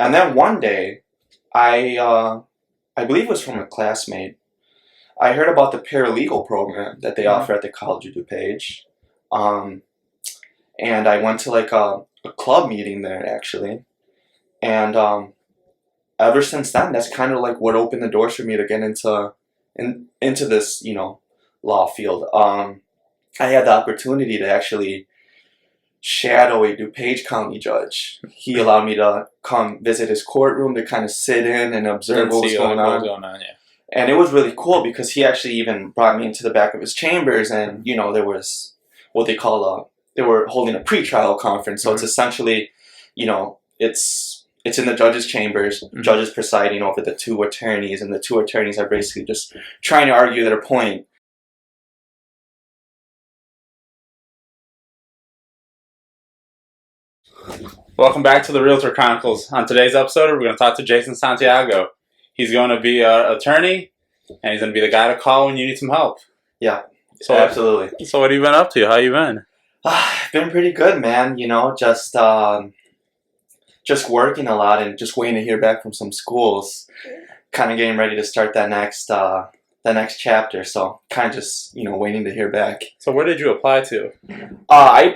And then one day, I believe it was from a classmate. I heard about the paralegal program that they offer at the College of DuPage. Um, and I went to like a club meeting there actually. And ever since then, that's kind of like what opened the doors for me to get into this, law field. I had the opportunity to actually shadow a DuPage County judge. He allowed me to come visit his courtroom to kind of sit in and observe what was going on. Yeah. And it was really cool because he actually even brought me into the back of his chambers, and there was what they call they were holding a pretrial conference. So it's essentially, it's in the judge's chambers, judges presiding over the two attorneys, and the two attorneys are basically just trying to argue their point. Welcome back to the Realtor Chronicles. On today's episode, we're going to talk to Jason Santiago. He's going to be an attorney, and he's going to be the guy to call when you need some help. Yeah, absolutely. So what have you been up to? How you been? Been pretty good, man. Just working a lot and just waiting to hear back from some schools. Kind of getting ready to start that next chapter. So kind of just waiting to hear back. So where did you apply to? I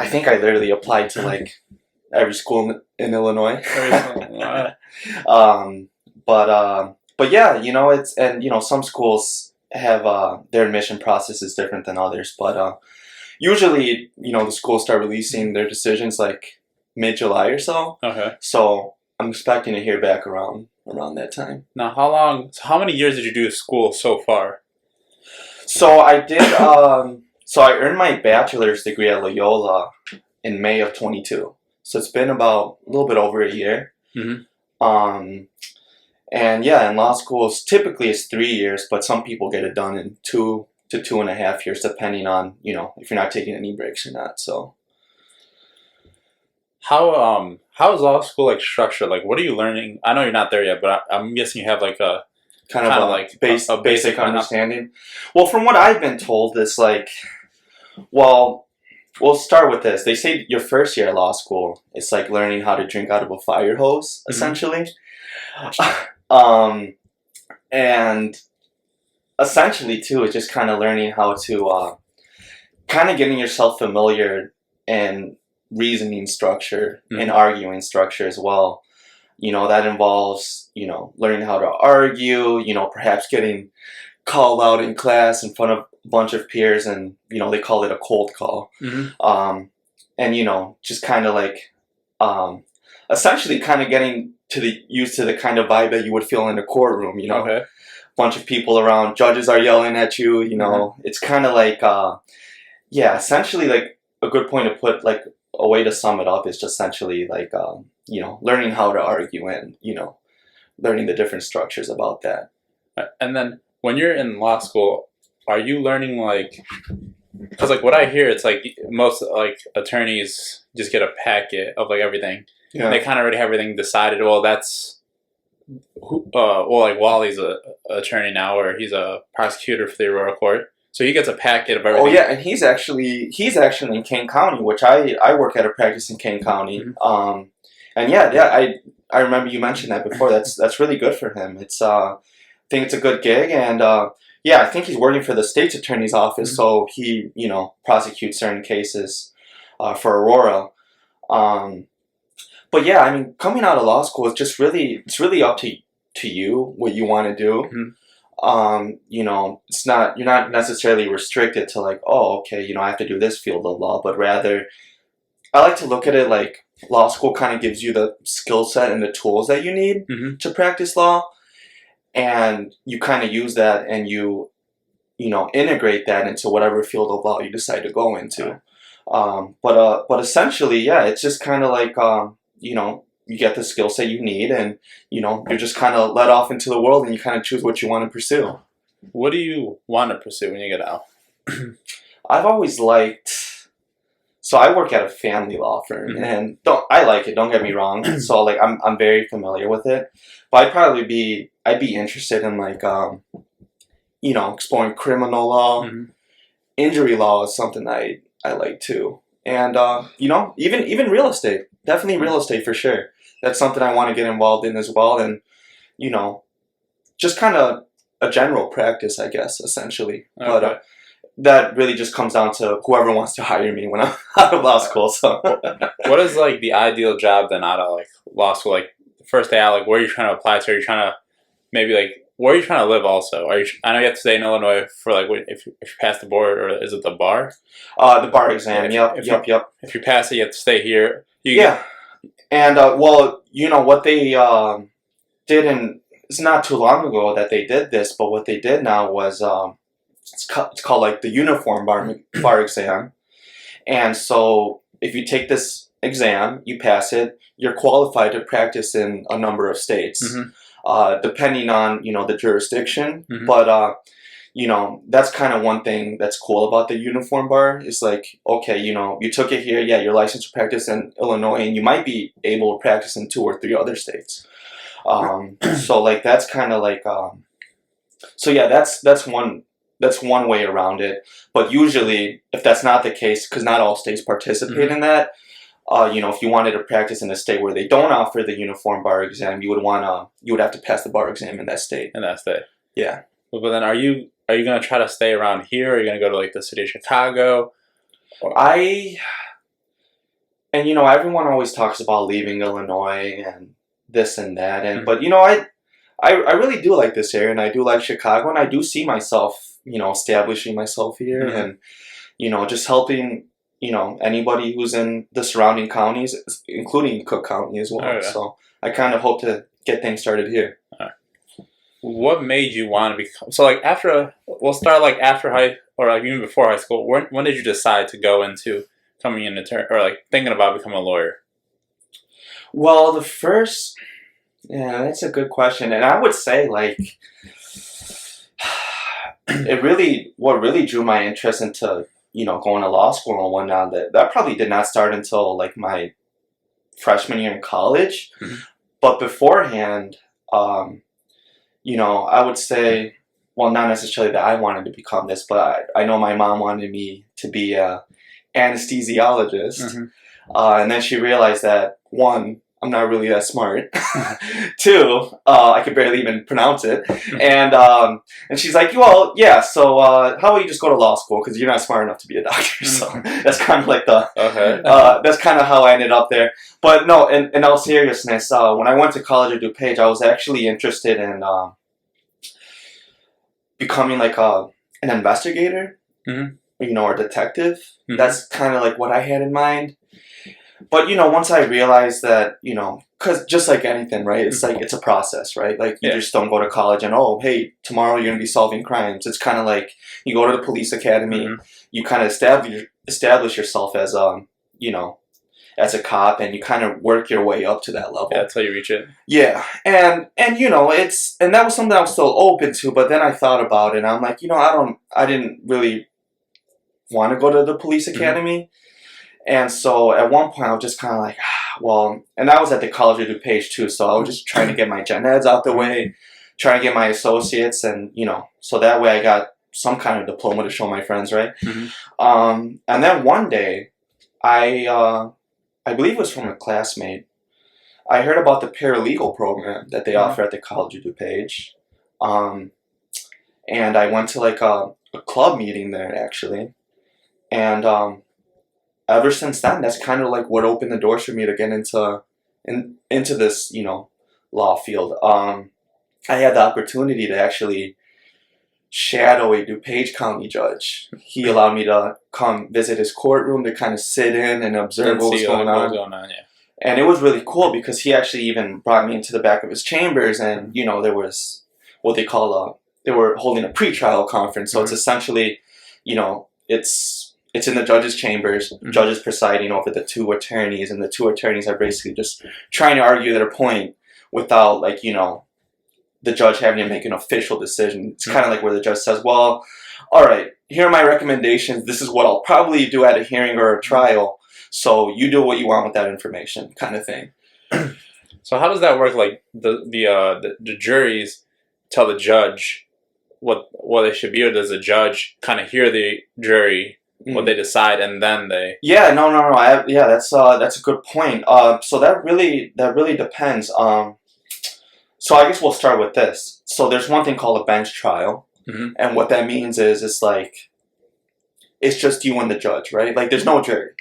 think I literally applied to like every school in Illinois. But yeah, some schools have their admission process is different than others. But usually, the schools start releasing their decisions like mid-July or so. Okay. So I'm expecting to hear back around that time. Now, how many years did you do school so far? So I did. So I earned my bachelor's degree at Loyola in May of 22. So it's been about a little bit over a year. Mm-hmm. And yeah, in law schools, typically it's 3 years, but some people get it done in 2 to 2.5 years, depending on, if you're not taking any breaks or not. So how is law school like structured? Like, what are you learning? I know you're not there yet, but I'm guessing you have like a kind of like a basic understanding. Well, from what I've been told, it's like, well, we'll start with this. They say your first year at law school, it's like learning how to drink out of a fire hose, essentially. And essentially, too, it's just kind of learning how to kind of getting yourself familiar and reasoning structure and arguing structure as well. That involves, learning how to argue, perhaps getting called out in class in front of a bunch of peers, and, they call it a cold call. And, just kind of like, essentially kind of getting used to the kind of vibe that you would feel in a courtroom, Okay. Bunch of people around, judges are yelling at you, it's kind of like, essentially like a good point to put, like a way to sum it up is just essentially like, learning how to argue and, learning the different structures about that. And then when you're in law school, are you learning like, because like what I hear, it's like most like attorneys just get a packet of like everything. Yeah. And they kind of already have everything decided. Well, that's like Wally's a attorney now, or he's a prosecutor for the Aurora court, so he gets a packet of everything. Oh yeah, and he's actually in Kane County, which I work at a practice in Kane County. And I remember you mentioned that before. That's really good for him. It's I think it's a good gig, and I think he's working for the state's attorney's office, so he prosecutes certain cases for Aurora. But yeah, I mean, coming out of law school, it's really up to you what you want to do. It's not, you're not necessarily restricted to like, oh, okay, I have to do this field of law, but rather, I like to look at it like law school kind of gives you the skill set and the tools that you need to practice law, and you kind of use that and you integrate that into whatever field of law you decide to go into. But essentially, yeah, it's just kind of like, you get the skill set you need, and, you're just kind of let off into the world, and you kind of choose what you want to pursue. What do you want to pursue when you get out? I've always liked, so I work at a family law firm, and I like it, don't get me wrong. So like, I'm very familiar with it, but I'd be interested in like, exploring criminal law. Injury law is something I like too. And, even real estate. Definitely real estate for sure. that's something I want to get involved in as well. And, you know, just kind of a general practice, I guess, essentially. Okay. But that really just comes down to whoever wants to hire me when I'm out of law school. So, what is like the ideal job then out of like law school? Like the first day out, like where are you trying to apply to? Are you trying to maybe like where are you trying to live? Also, are you? I know you have to stay in Illinois for like if you pass the board, or is it the bar? The bar exam. Yeah, Yep. If you pass it, you have to stay here. Yeah. And well, you know what they did in it's not too long ago that they did this, but what they did now was it's called like the uniform bar exam. And so if you take this exam, you pass it, you're qualified to practice in a number of states, depending on, you know, the jurisdiction. But, you know, that's kind of one thing that's cool about the uniform bar is like, okay, you know, you took it here. Yeah, you're licensed to practice in Illinois, and you might be able to practice in 2 or 3 other states. So like, that's kind of like, so yeah, that's one way around it. But usually, if that's not the case, because not all states participate in that, you know, if you wanted to practice in a state where they don't offer the uniform bar exam, you would have to pass the bar exam in that state. Yeah. But then, are you gonna try to stay around here? Or are you gonna go to like the city of Chicago? And you know, everyone always talks about leaving Illinois and this and that, and but you know, I really do like this area, and I do like Chicago, and I do see myself, you know, establishing myself here, and you know, just helping, you know, anybody who's in the surrounding counties, including Cook County as well. Oh, yeah. So I kind of hope to get things started here. What made you want to become? So like we'll start like after high or like even before high school. When did you decide to go into becoming an attorney or like thinking about becoming a lawyer? Well, that's a good question, and I would say like what really drew my interest into, you know, going to law school and whatnot, that probably did not start until like my freshman year in college. But beforehand, you know, I would say, well, not necessarily that I wanted to become this, but I know my mom wanted me to be a anesthesiologist. And then she realized that, one, I'm not really that smart. 2, I could barely even pronounce it. And she's like, well, yeah, so how about you just go to law school because you're not smart enough to be a doctor. So that's kind of like that's kind of how I ended up there. But no, in all seriousness, when I went to college at DuPage, I was actually interested in becoming like an investigator, you know, or detective. That's kind of like what I had in mind. But, you know, once I realized that, you know, because just like anything, right, it's like, it's a process, right? Like, you just don't go to college and, oh, hey, tomorrow you're going to be solving crimes. It's kind of like you go to the police academy, you kind of establish yourself as, you know, as a cop, and you kind of work your way up to that level. Yeah, that's how you reach it. Yeah. And you know, and that was something I was still open to, but then I thought about it, and I'm like, you know, I didn't really want to go to the police academy. And so at one point I was just kind of like, well, and I was at the College of DuPage too, so I was just trying to get my gen eds out the way, trying to get my associates, and, you know, so that way I got some kind of diploma to show my friends, right? And then one day, I believe it was from a classmate, I heard about the paralegal program that they offer at the College of DuPage. And I went to like a club meeting there, actually. And ever since then, that's kind of like what opened the doors for me to get into this, you know, law field. I had the opportunity to actually shadow a DuPage County judge. He allowed me to come visit his courtroom to kind of sit in and observe what was going on. And it was really cool because he actually even brought me into the back of his chambers, and, you know, there was what they call they were holding a pretrial conference. So it's essentially, you know, it's in the judge's chambers, judges presiding over the 2 attorneys, and the 2 attorneys are basically just trying to argue their point without, like, you know, the judge having to make an official decision. It's kind of like where the judge says, well, all right, here are my recommendations. This is what I'll probably do at a hearing or a trial. So you do what you want with that information, kind of thing. So how does that work? Like the juries tell the judge what they should be, or does the judge kind of hear the jury what they decide, and then they. Yeah, no. That's a good point. So that really depends. So I guess we'll start with this. So there's one thing called a bench trial, and what that means is it's just you and the judge, right? Like there's no jury.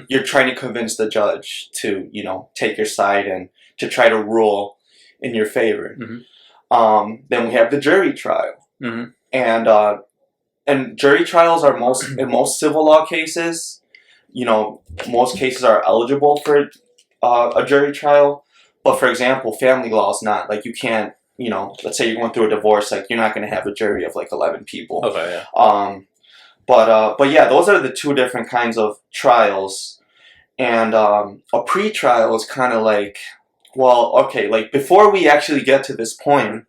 You're trying to convince the judge to take your side and to try to rule in your favor. Then we have the jury trial, and jury trials are in most civil law cases. Most cases are eligible for a jury trial, but for example, family law is not. Like you can't. Let's say you're going through a divorce, like you're not going to have a jury of like 11 people. Okay. Yeah. But yeah, those are the two different kinds of trials, and a pre-trial is kind of like, well, okay, like before we actually get to this point,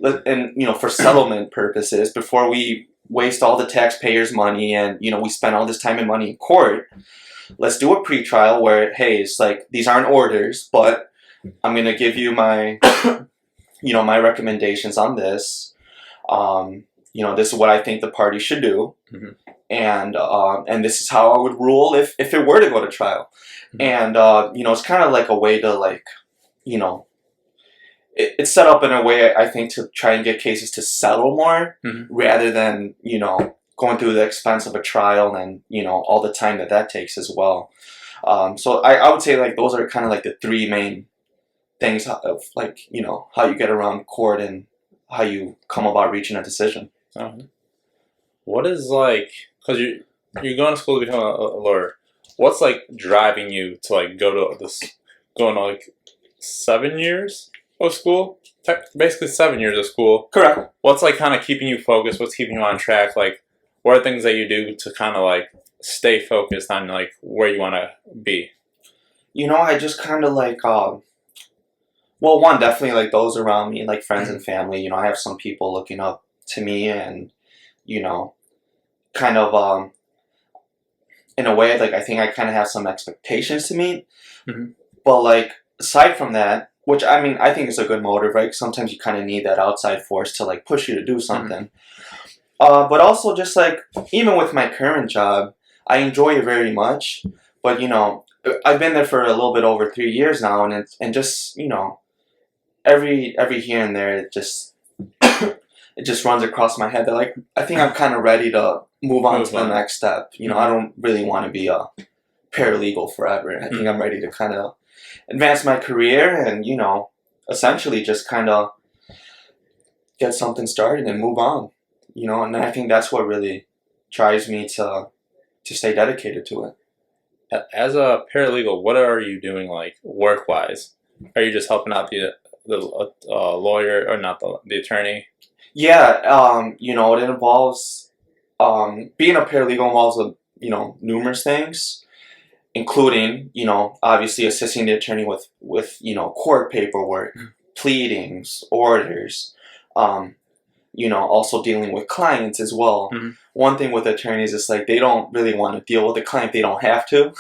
and for settlement purposes, before we waste all the taxpayers' money and we spend all this time and money in court, let's do a pre-trial where, hey, it's like these aren't orders, but I'm gonna give you my my recommendations on this. This is what I think the party should do, and this is how I would rule if it were to go to trial. And it's kind of like a way to it's set up in a way, I think, to try and get cases to settle more rather than going through the expense of a trial and all the time that takes as well. So I would say like those are kind of like the three main things of like how you get around court and how you come about reaching a decision. What is like, because you're going to school to become a lawyer, what's like driving you to like going to like 7 years of school? Basically 7 years of school. Correct. What's like kind of keeping you focused? What's keeping you on track? Like what are things that you do to kind of like stay focused on like where you want to be? I just kind of like well, one, definitely like those around me, like friends and family. I have some people looking up to me and kind of in a way, like I think I kind of have some expectations to meet. But like aside from that, which I mean I think is a good motive, right? Sometimes you kind of need that outside force to like push you to do something. But also just like even with my current job, I enjoy it very much. But I've been there for a little bit over 3 years now, and just every here and there it just runs across my head that like I think I'm kind of ready to move on to the next step. I don't really want to be a paralegal forever. I think I'm ready to kind of advance my career and essentially just kind of get something started and move on. And I think that's what really drives me to stay dedicated to it. As a paralegal, what are you doing like work-wise? Are you just helping out the lawyer or not the attorney? Yeah, it involves being a paralegal involves numerous things, including obviously assisting the attorney with court paperwork, pleadings, orders, also dealing with clients as well. One thing with attorneys is like they don't really want to deal with the client. They don't have to,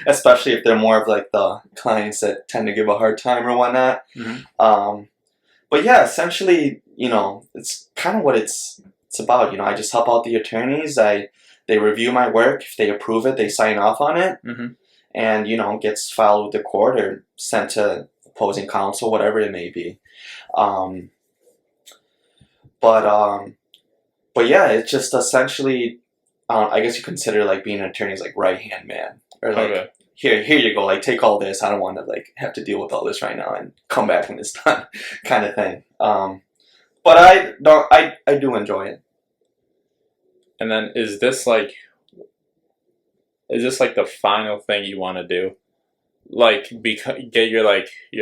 especially if they're more of like the clients that tend to give a hard time or whatnot. But yeah, essentially, it's kind of what it's about. I just help out the attorneys. They review my work. If they approve it, they sign off on it, and gets filed with the court or sent to opposing counsel, whatever it may be. But yeah, it's just essentially, I guess you consider like being an attorney is like right hand man, or like here you go, like take all this. I don't want to like have to deal with all this right now and come back when it's done, kind of thing. But I do enjoy it. And then is this like the final thing you want to do? Like get your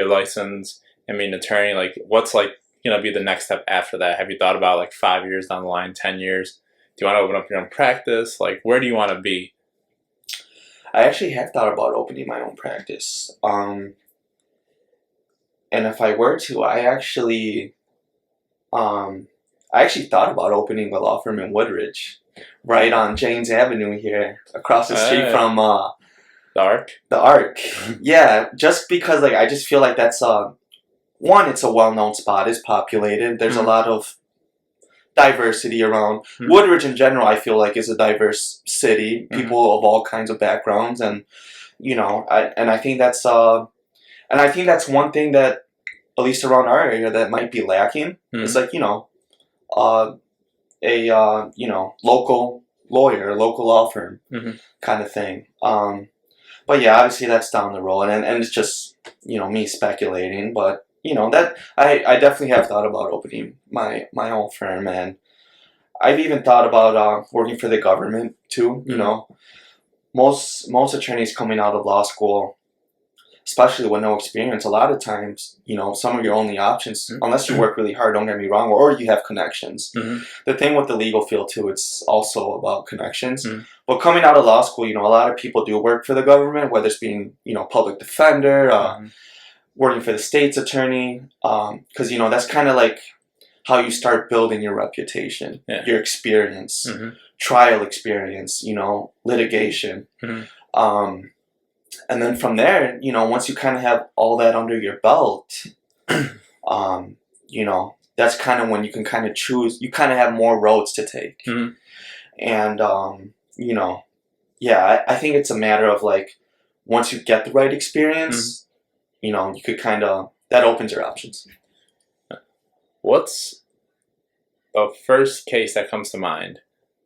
license and be an attorney? Like what's like be the next step after that? Have you thought about like 5 years down the line, 10 years? Do you want to open up your own practice? Like where do you want to be? I actually have thought about opening my own practice. And if I were to, I actually thought about opening a law firm in Woodridge, right on James Avenue here, across the street from the Arc. The Arc. Yeah, just because like I just feel like that's one, it's a well-known spot, it's populated. There's a lot of diversity around. Woodridge in general, I feel like, is a diverse city. People of all kinds of backgrounds, and I think that's one thing that, at least around our area, that might be lacking. It's like local lawyer, local law firm kind of thing. But yeah, obviously that's down the road, and it's just me speculating, but. That I definitely have thought about opening my own firm, and I've even thought about working for the government too. Most attorneys coming out of law school, especially with no experience, a lot of times, some of your only options, unless you work really hard, don't get me wrong, or you have connections. The thing with the legal field too, it's also about connections. But coming out of law school, a lot of people do work for the government, whether it's being, public defender, working for the state's attorney, because that's kind of like how you start building your reputation, your experience, trial experience, litigation, and then from there, once you kind of have all that under your belt, that's kind of when you can kind of choose. You kind of have more roads to take, and I think it's a matter of like once you get the right experience. You could that opens your options. What's the first case that comes to mind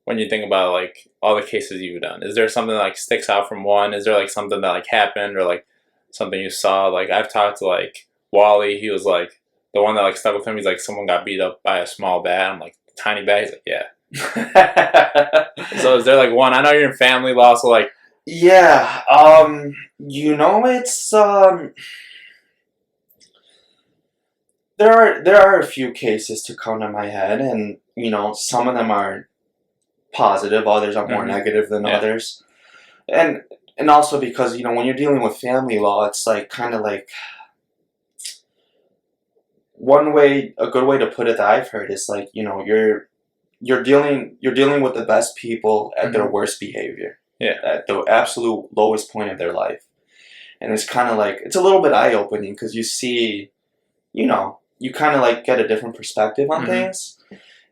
when you think about like all the cases you've done? Is there something that like sticks out from one? Is there like something that like happened or like something you saw? Like I've talked to like Wally, he was like the one that like stuck with him. He's like someone got beat up by a small bat. I'm like tiny bat. He's like yeah. So is there like one? I know you're in family law, so like yeah, it's There are a few cases to come to my head, and some of them are positive, others are more negative than others, and also because when you're dealing with family law, it's like kind of like a good way to put it that I've heard is like you're dealing with the best people at their worst behavior, at the absolute lowest point of their life, and it's kind of like it's a little bit eye opening because you see, you kind of like get a different perspective on things,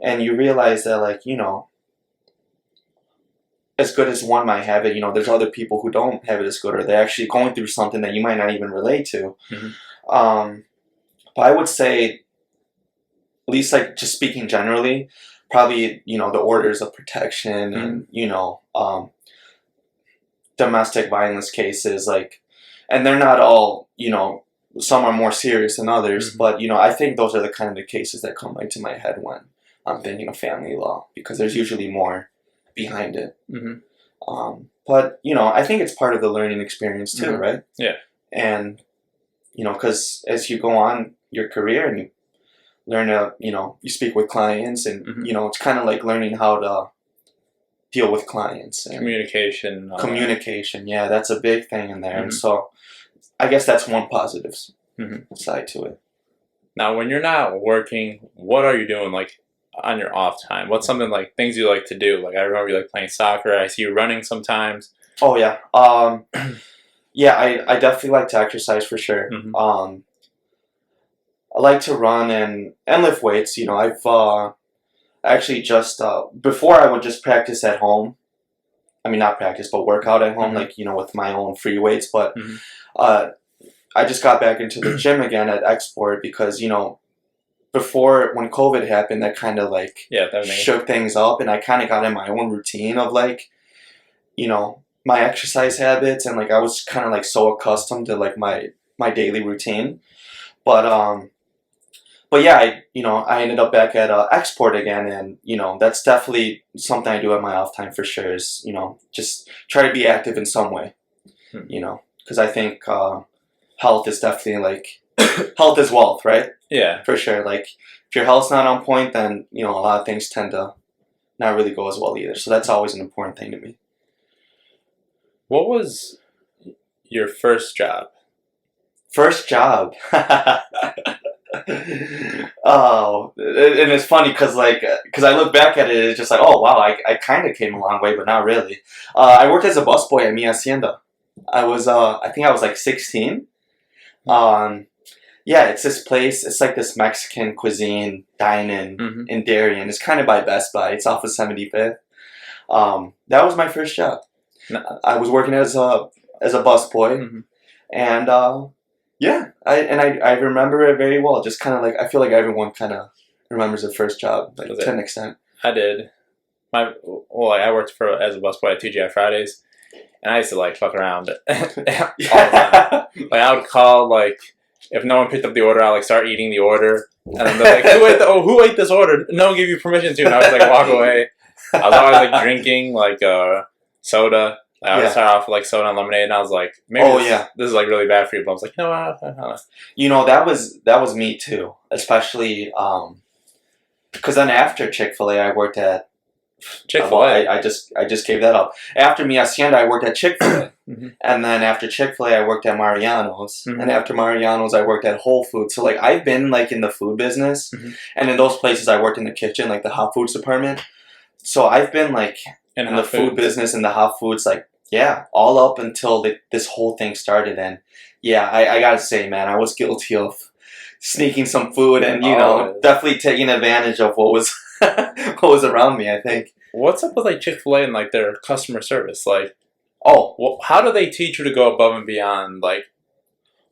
and you realize that like as good as one might have it, there's other people who don't have it as good, or they're actually going through something that you might not even relate to. But I would say, at least like just speaking generally, probably the orders of protection and domestic violence cases, like, and they're not all some are more serious than others, but I think those are the kind of the cases that come right to my head when I'm thinking of family law, because there's usually more behind it. But I think it's part of the learning experience too, right? Yeah. And because as you go on your career and you learn to you speak with clients, and it's kind of like learning how to deal with clients and communication. Yeah, that's a big thing in there, and so. I guess that's one positive side to it. Now, when you're not working, what are you doing like on your off time? What's something like things you like to do? Like I remember you like playing soccer. I see you running sometimes. Oh yeah, yeah. I definitely like to exercise for sure. I like to run and lift weights. I've actually just before I would just practice at home. I mean, not practice, but work out at home, like with my own free weights, but. I just got back into the gym again at Export because, before when COVID happened, that kind of like shook things up, and I kind of got in my own routine of like, my exercise habits, and like I was kind of like so accustomed to like my daily routine, but yeah, I ended up back at Export again, and that's definitely something I do at my off time for sure. Is just try to be active in some way, because I think health is definitely like health is wealth, right? Yeah, for sure. Like if your health's not on point, then a lot of things tend to not really go as well either. So that's always an important thing to me. What was your first job? First job. Oh, and it's funny because I look back at it, it's just like, oh wow, I kind of came a long way, but not really. I worked as a busboy at Mi Hacienda. I think I was like 16. Yeah, it's this place. It's like this Mexican cuisine dine-in in Darien. It's kind of by Best Buy. It's off of 75th. That was my first job. I was working as a busboy, and I remember it very well. Just kind of like I feel like everyone kind of remembers their first job, like to an extent. I did. I worked as a busboy at TGI Fridays, and I used to like fuck around all the time. Like I would call like if no one picked up the order, I like start eating the order, and then they're like, who ate this order? No one gave you permission to, and I was like walk away. I was always like drinking like soda. I would start off with like soda and lemonade, and I was like, maybe this is like really bad for you. But I was like, that was me too, especially because then after Chick-fil-A, I worked at Chick-fil-A. I just gave that up. After Mi Hacienda, I worked at Chick-fil-A, and then after Chick-fil-A, I worked at Mariano's, and after Mariano's, I worked at Whole Foods. So like I've been like in the food business, and in those places, I worked in the kitchen, like the hot foods department. So I've been like in the food business and the hot foods, like all up until this whole thing started. And I gotta say, man, I was guilty of sneaking some food and definitely taking advantage of what was what was around me. I think. What's up with like Chick-fil-A and like their customer service? Like, how do they teach you to go above and beyond? Like,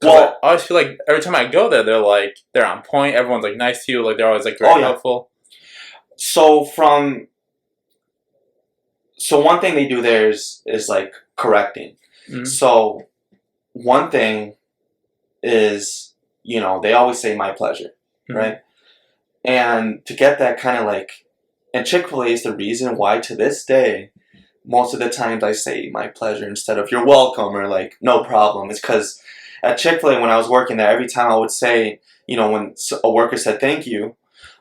well, I always feel like every time I go there, they're on point. Everyone's like nice to you. Like they're always like very helpful. So one thing they do there is like correcting. So one thing is, they always say my pleasure, right? And to get that kind of like, and Chick-fil-A is the reason why to this day, most of the times I say my pleasure instead of you're welcome or like no problem. It's because at Chick-fil-A when I was working there, every time I would say, when a worker said thank you,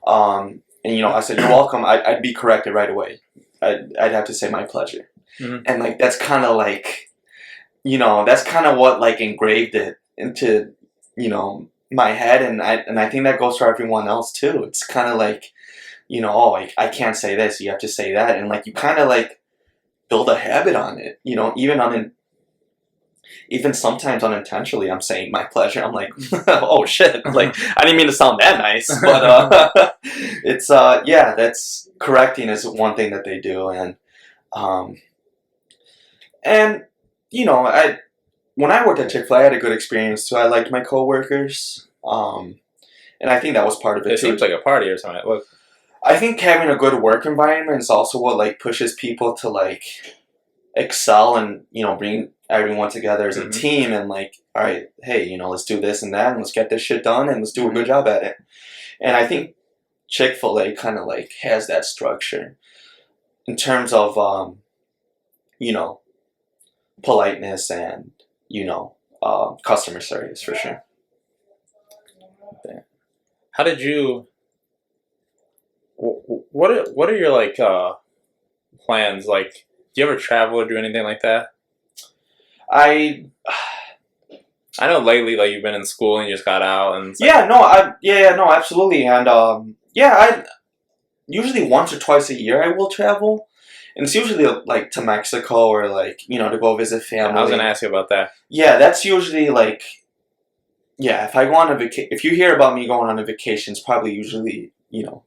and I said you're welcome, I'd be corrected right away. I'd have to say my pleasure. And like that's kind of like, that's kind of what like engraved it into my head, and I think that goes for everyone else too. It's kind of like I can't say this, you have to say that, and like you kind of like build a habit on it, even sometimes unintentionally I'm saying my pleasure. I'm like oh shit, like I didn't mean to sound that nice, but it's that's correcting is one thing that they do. And when I worked at Chick-fil-A, I had a good experience too. I liked my coworkers, and I think that was part of it too. It seems like a party or something. Look, I think having a good work environment is also what like pushes people to like excel and bring everyone together as a team and like, all right, hey, let's do this and that and let's get this shit done and let's do a good job at it. And I think Chick-fil-A kind of like has that structure in terms of politeness and customer service for sure. How did you? What are your like plans? Like, do you ever travel or do anything like that? I know lately, like you've been in school and you just got out, and no, absolutely, and I usually once or twice a year I will travel, and it's usually like to Mexico or like to go visit family. I was gonna ask you about that. Yeah, that's usually like if I go on a vacation. If you hear about me going on a vacation, it's probably usually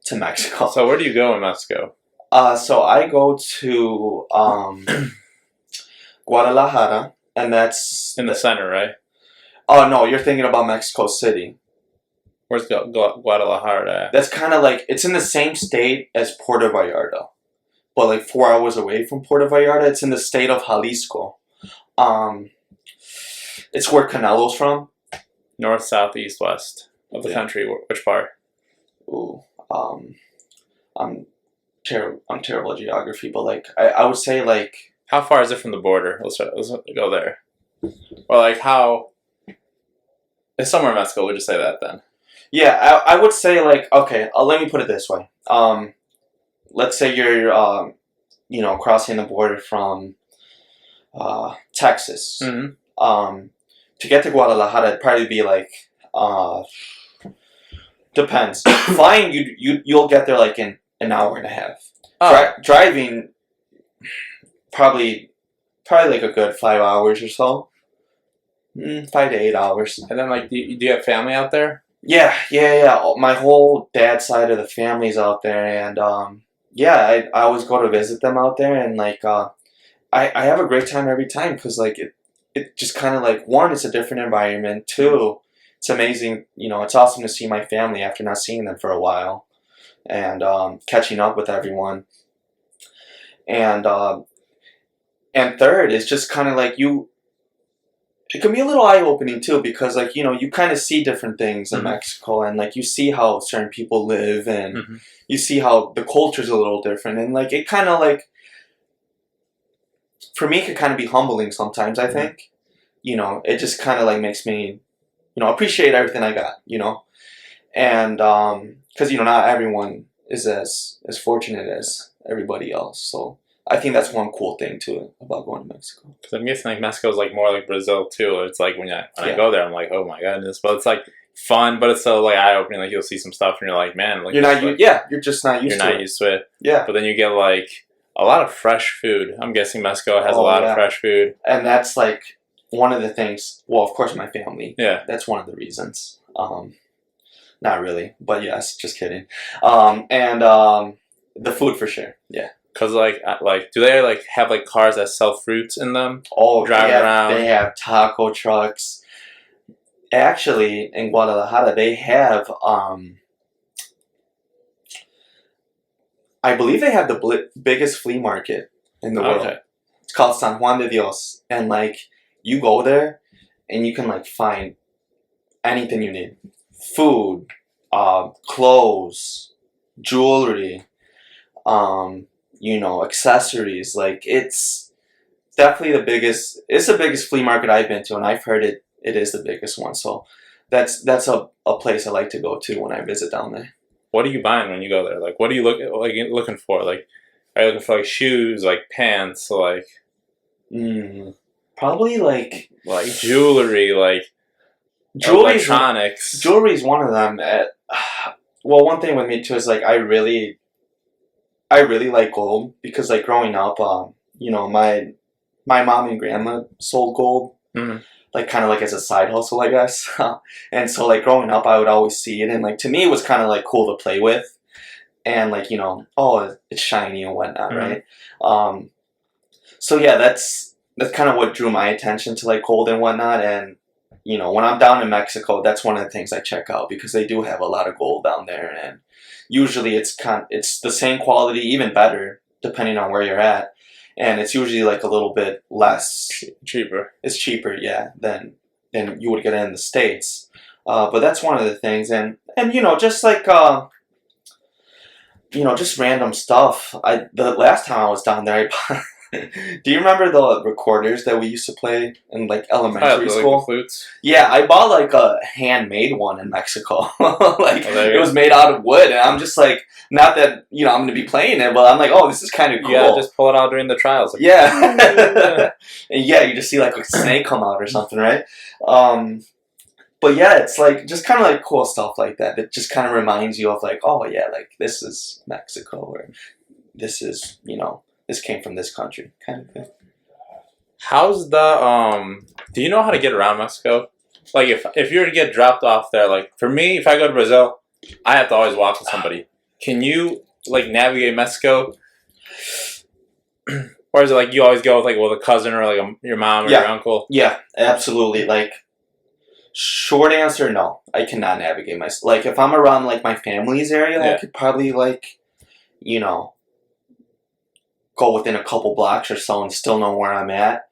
to Mexico. So where do you go in Mexico? So I go to Guadalajara, and that's in the center, right? Oh no, you're thinking about Mexico City. Where's Guadalajara at? That's kind of like it's in the same state as Puerto Vallarta, but like 4 hours away from Puerto Vallarta. It's in the state of Jalisco. It's where Canelo's from. North, south, east, west of the country. Which part? Ooh, I'm terrible at geography, but like I would say like. How far is it from the border? Let's go there. Or like how? It's somewhere in Mexico. We'll just say that then. Yeah, I would say like okay. Let me put it this way. Let's say you're crossing the border from Texas. To get to Guadalajara, it'd probably be like depends. Flying, you'll get there like in an hour and a half. Driving, probably like a good 5 hours or so. 5 to 8 hours. And then, like, do you have family out there? Yeah. My whole dad's side of the family's out there, and I always go to visit them out there, and like I have a great time every time because like it just kind of like one, it's a different environment. Two, it's amazing. It's awesome to see my family after not seeing them for a while, and catching up with everyone. And third, it's just kind of like you. It can be a little eye opening too because like you kind of see different things in Mexico, and like you see how certain people live, and you see how the culture's a little different, and like it kind of like for me it could kind of be humbling sometimes. I think it just kind of like makes me appreciate everything I got, and because not everyone is as fortunate as everybody else, so I think that's one cool thing too about going to Mexico. Because I'm guessing like Mexico's like more like Brazil too. It's like when I go there, I'm like, oh my goodness, but it's like fun, but it's so like eye opening. Like you'll see some stuff and you're like, man, like you're just not used to it. Used to it. Yeah, but then you get like a lot of fresh food. I'm guessing Mexico has a lot of fresh food, and that's like one of the things. Well, of course, my family. Yeah, that's one of the reasons. Not really, but yes, just kidding. The food for sure. Yeah. Cause like do they like have like cars that sell fruits in them? Oh, drive around. They have taco trucks. Actually, in Guadalajara, they have I believe they have the biggest flea market in the world. Okay. It's called San Juan de Dios, and like you go there, and you can like find anything you need: food, clothes, jewelry. Accessories. Like it's definitely the biggest. It's the biggest flea market I've been to, and I've heard it is the biggest one. So that's a place I like to go to when I visit down there. What are you buying when you go there? Like, what are you looking for? Like, are you looking for like shoes, like pants, like? Probably like jewelry, like electronics. Jewelry is one of them. Well, one thing with me too is like I really like gold because like growing up, my mom and grandma sold gold, like kind of like as a side hustle, I guess. And so like growing up, I would always see it, and like to me, it was kind of like cool to play with, and like it's shiny and whatnot, right? So yeah, that's kind of what drew my attention to like gold and whatnot, and when I'm down in Mexico, that's one of the things I check out because they do have a lot of gold down there, and usually it's the same quality, even better, depending on where you're at. And it's usually like a little bit less... Cheaper. It's cheaper, yeah, than you would get in the States. But that's one of the things. And just like, just random stuff. The last time I was down there, do you remember the recorders that we used to play in like elementary school? Like the flutes? Yeah, I bought like a handmade one in Mexico. It was made out of wood, and I'm just like, not that I'm going to be playing it, but I'm like, oh, this is kind of cool. Yeah, just pull it out during the trials. Like, yeah, and yeah, you just see like a snake come out or something, right? But yeah, it's like just kind of like cool stuff like that. That just kind of reminds you of like, oh yeah, like this is Mexico, or this is this came from this country, kind of thing. How's the do you know how to get around Mexico? Like if you were to get dropped off there, like for me, if I go to Brazil, I have to always walk with somebody. Can you like navigate Mexico? Or is it like you always go with a cousin or like your mom or your uncle? Yeah, absolutely. Like short answer, no. I cannot navigate myself. Like if I'm around like my family's area, I could probably like go within a couple blocks or so and still know where I'm at.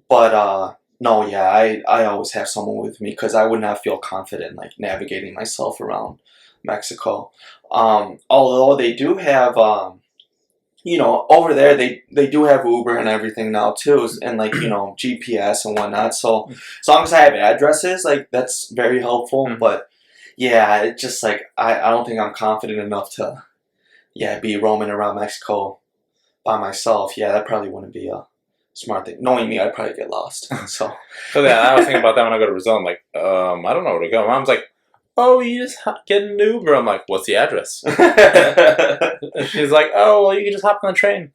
But no, yeah, I always have someone with me because I would not feel confident like navigating myself around Mexico. Although they do have, over there they do have Uber and everything now too, and like GPS and whatnot. So as long as I have addresses, like that's very helpful. Mm-hmm. But yeah, it's just like I don't think I'm confident enough to be roaming around Mexico by myself. Yeah, that probably wouldn't be a smart thing. Knowing me, I'd probably get lost. So yeah, I was thinking about that when I go to Brazil. I'm like, I don't know where to go. Mom's like, oh, you just get an Uber. I'm like, what's the address? She's like, oh, well, you can just hop on the train.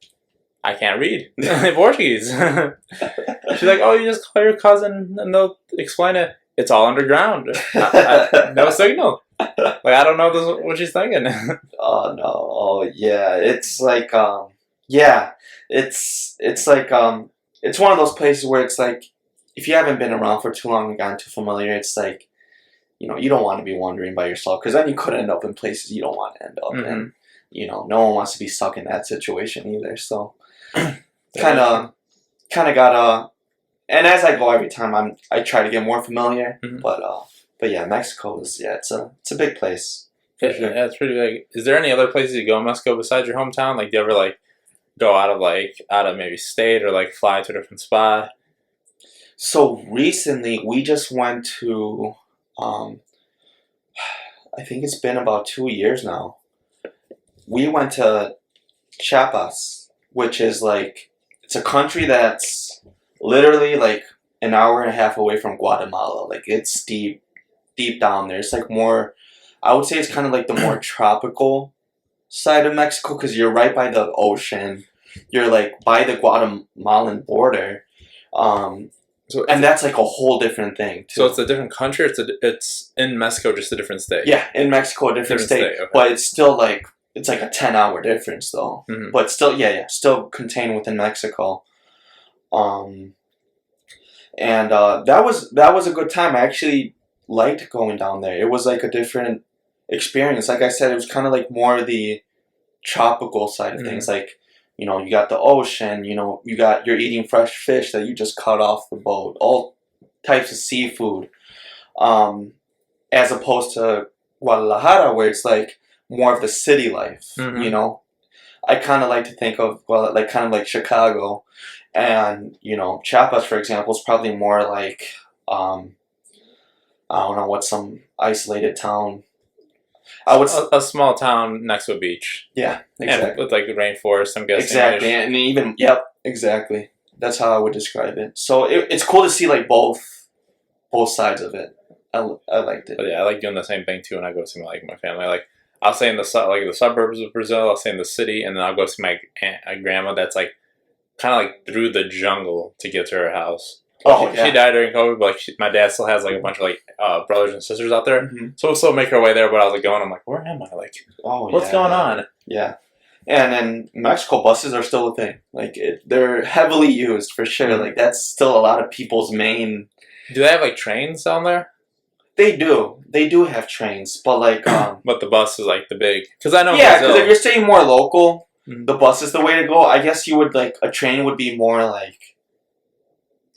I can't read Portuguese. She's like, oh, you just call your cousin and they'll explain it. It's all underground. No signal. Like, I don't know what she's thinking. Oh no! Oh yeah! It's like yeah, it's like it's one of those places where it's like if you haven't been around for too long and gotten too familiar, it's like you don't want to be wandering by yourself because then you could end up in places you don't want to end up in. No one wants to be stuck in that situation either. So kind of gotta. And as I go every time, I try to get more familiar. But yeah, Mexico is it's a big place. Yeah, sure. Yeah, it's pretty big. Is there any other places you go in Mexico besides your hometown? Like, do you ever like go out of maybe state or like fly to a different spot? So recently, we just went to. I think it's been about 2 years now. We went to Chiapas, which is like it's a country that's literally like an hour and a half away from Guatemala. Like it's deep down there. It's like more. I would say it's kind of like the more tropical side of Mexico because you're right by the ocean. You're like by the Guatemalan border. And that's like a whole different thing too. So it's a different country. It's in Mexico, just a different state. Yeah, in Mexico, a different state. Okay. But it's still like it's like a 10-hour difference though. But still, still contained within Mexico. And that was a good time. I actually liked going down there. It was like a different experience. Like I said, it was kind of like more the tropical side of things. Like, you got the ocean, you're eating fresh fish that you just caught off the boat, all types of seafood. As opposed to Guadalajara, where it's like more of the city life, I kind of like to think of, like kind of like Chicago. And, Chiapas, for example, is probably more like, I don't know, what's some isolated town. A small town next to a beach. Yeah, exactly. And with like the rainforest, I'm guessing. Exactly, and even, exactly. That's how I would describe it. So it's cool to see like both sides of it. I liked it. But yeah, I like doing the same thing too when I go see my family. Like I'll stay in the suburbs of Brazil. I'll stay in the city, and then I'll go see my grandma. That's like kind of like through the jungle to get to her house. She died during COVID, but like my dad still has like a bunch of like brothers and sisters out there, so we'll still make our way there. But I was like going, I'm like, where am I? Like, what's going on? Yeah, and in Mexico, buses are still a thing. Like they're heavily used for sure. Like that's still a lot of people's main. Do they have like trains down there? They do have trains, but like but the bus is like the big because I know because if you're staying more local, the bus is the way to go. I guess you would like a train would be more like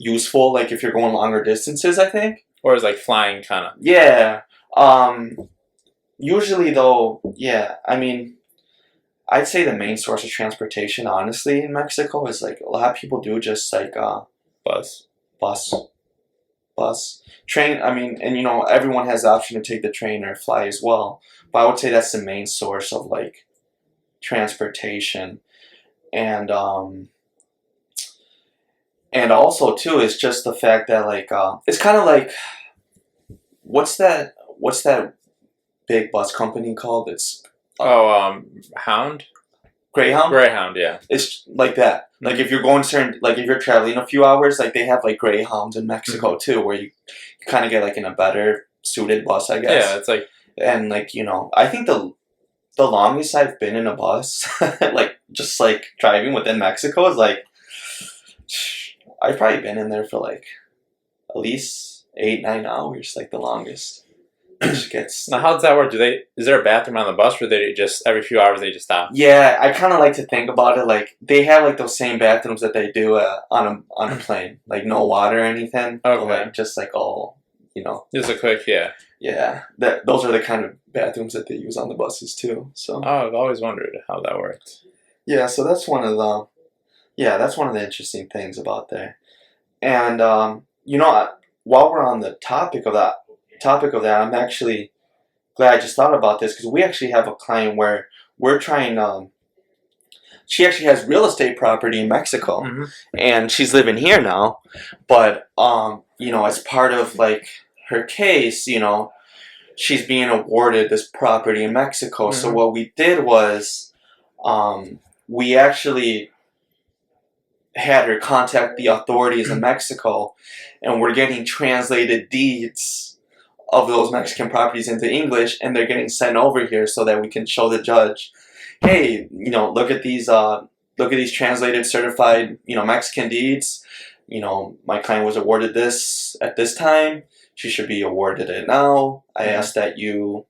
useful, like if you're going longer distances, I think. Or is like flying kind of. Yeah. Usually though, I mean, I'd say the main source of transportation, honestly, in Mexico is like a lot of people do just like bus, train. I mean, and everyone has the option to take the train or fly as well. But I would say that's the main source of like transportation, and also too is just the fact that like it's kind of like what's that big bus company called? It's Hound. Greyhound, yeah. It's like that. Like if you're going like if you're traveling a few hours, like they have like Greyhounds in Mexico too, where you kind of get like in a better suited bus, I guess. Yeah, it's like and like I think the longest I've been in a bus, like just like driving within Mexico, is like I've probably been in there for like at least 8-9 hours, like the longest. Now, how does that work? Is there a bathroom on the bus, or they just every few hours they just stop? Yeah, I kind of like to think about it like they have like those same bathrooms that they do on a plane, like no water or anything. Okay. Like just like just a quick Yeah, those are the kind of bathrooms that they use on the buses too. So I've always wondered how that worked. Yeah, so that's one of the interesting things about there, and while we're on the topic of that, I'm actually glad I just thought about this because we actually have a client where we're trying. She actually has real estate property in Mexico, and she's living here now. But as part of like her case, she's being awarded this property in Mexico. So what we did was, we actually had her contact the authorities in Mexico, and we're getting translated deeds of those Mexican properties into English, and they're getting sent over here so that we can show the judge, hey, look at these translated, certified, Mexican deeds. My client was awarded this at this time. She should be awarded it now. I ask that you,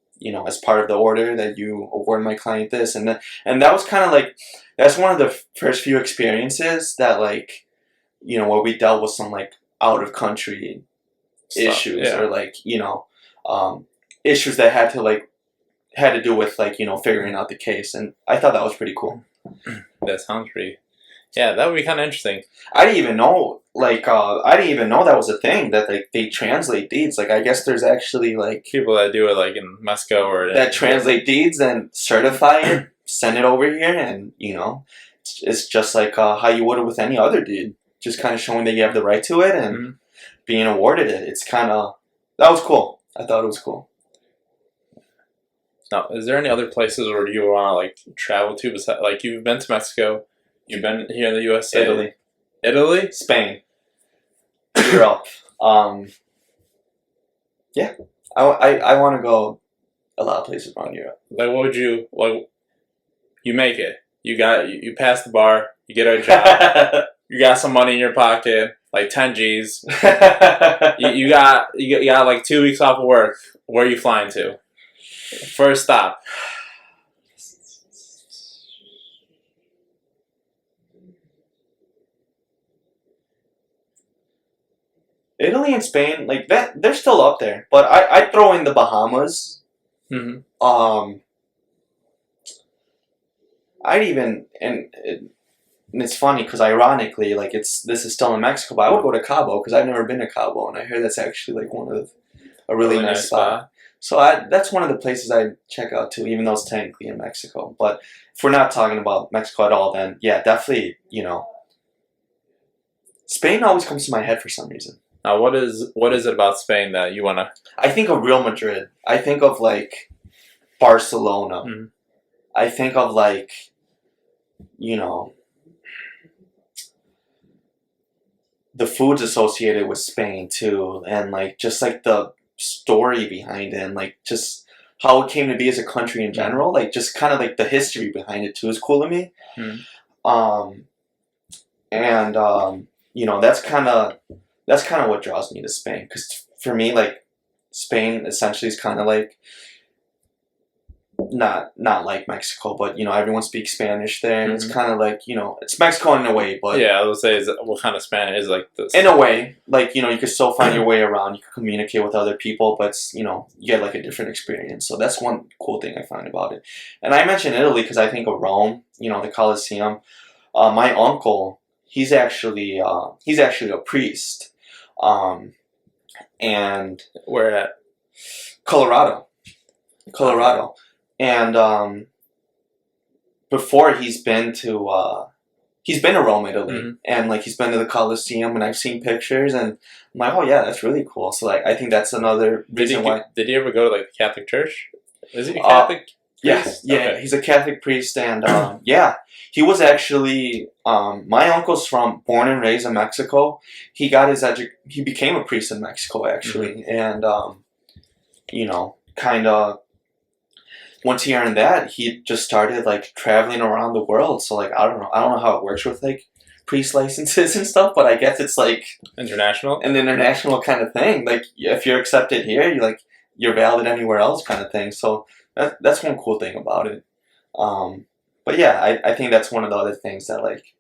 as part of the order, that you award my client this, and that was kind of like, that's one of the first few experiences that like, where we dealt with some like out of country issues, or like issues that had to do with like figuring out the case, and I thought that was pretty cool. That sounds pretty. Yeah, that would be kind of interesting. I didn't even know that was a thing, that like they translate deeds. Like I guess there's actually like people that do it like in Mexico or that translate deeds and certify it, send it over here, and it's just like how you would with any other deed, just kind of showing that you have the right to it and being awarded it. It's kind of, that was cool. I thought it was cool. Now, is there any other places where you want to like travel to? Besides, like you've been to Mexico, you've been here in the USA, Italy, Spain, Europe. Yeah, I want to go a lot of places around Europe. Like, what would you like? You make it. You pass the bar. You get a job. You got some money in your pocket, like 10 G's. you got like 2 weeks off of work. Where are you flying to? First stop. Italy and Spain, like that, they're still up there. But I'd throw in the Bahamas. I'd even, and it's funny because ironically, like this is still in Mexico, but I would go to Cabo because I've never been to Cabo, and I hear that's actually like a really nice spot. So that's one of the places I'd check out too, even though it's technically in Mexico. But if we're not talking about Mexico at all, then yeah, definitely, Spain always comes to my head for some reason. Now, what is it about Spain that you wanna? I think of Real Madrid. I think of like Barcelona. I think of like, the foods associated with Spain too, and like just like the story behind it, and like just how it came to be as a country in general. Like just kind of like the history behind it too is cool to me. That's kind of what draws me to Spain, because for me, like Spain essentially is kind of like not like Mexico, but everyone speaks Spanish there, and it's kind of like it's Mexico in a way, but yeah, I would say what kind of Spanish is like this in a way, like you can still find your way around, you can communicate with other people, but it's, you get like a different experience. So that's one cool thing I find about it. And I mentioned Italy because I think of Rome, the Colosseum. My uncle, he's actually a priest, and where at? Colorado. And before he's been to Rome, Italy, and like he's been to the Colosseum, and I've seen pictures, and I'm like, oh yeah, that's really cool. So like I think that's another reason why. Did he ever go to like the Catholic Church? Is he a Catholic? Yes, yeah, okay. He's a Catholic priest, and yeah, he was actually my uncle's born and raised in Mexico. He got he became a priest in Mexico actually, and kind of. Once he earned that, he just started like traveling around the world. So like I don't know how it works with like priest licenses and stuff, but I guess it's like an international kind of thing. Like if you're accepted here, you're valid anywhere else kind of thing. So that's one cool thing about it. But yeah, I think that's one of the other things that like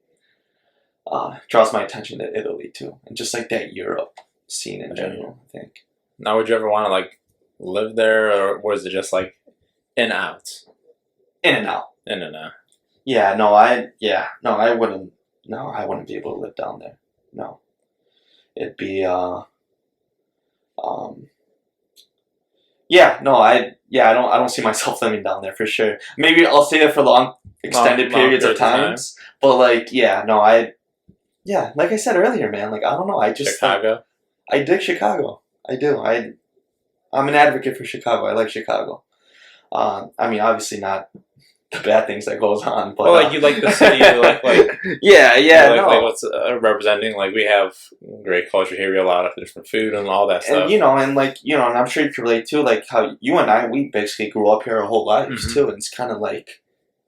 draws my attention to Italy too, and just like that Europe scene in general. I think. Now, would you ever want to like live there, or was it just like in and out? Yeah, I wouldn't. No, I wouldn't be able to live down there. No, it'd be yeah, no, I don't see myself living down there for sure. Maybe I'll stay there for long, extended periods of times. But like, yeah, no, like I said earlier, man, like I don't know, I just Chicago. I dig Chicago. I do. I'm an advocate for Chicago. I like Chicago. I mean, obviously not the bad things that goes on. But well, like you like the city, you like yeah, like what's representing. Like we have great culture here. We have a lot of different food and all that stuff. And and I'm sure you can relate too. Like how you and I, we basically grew up here our whole lives too, and it's kind of like,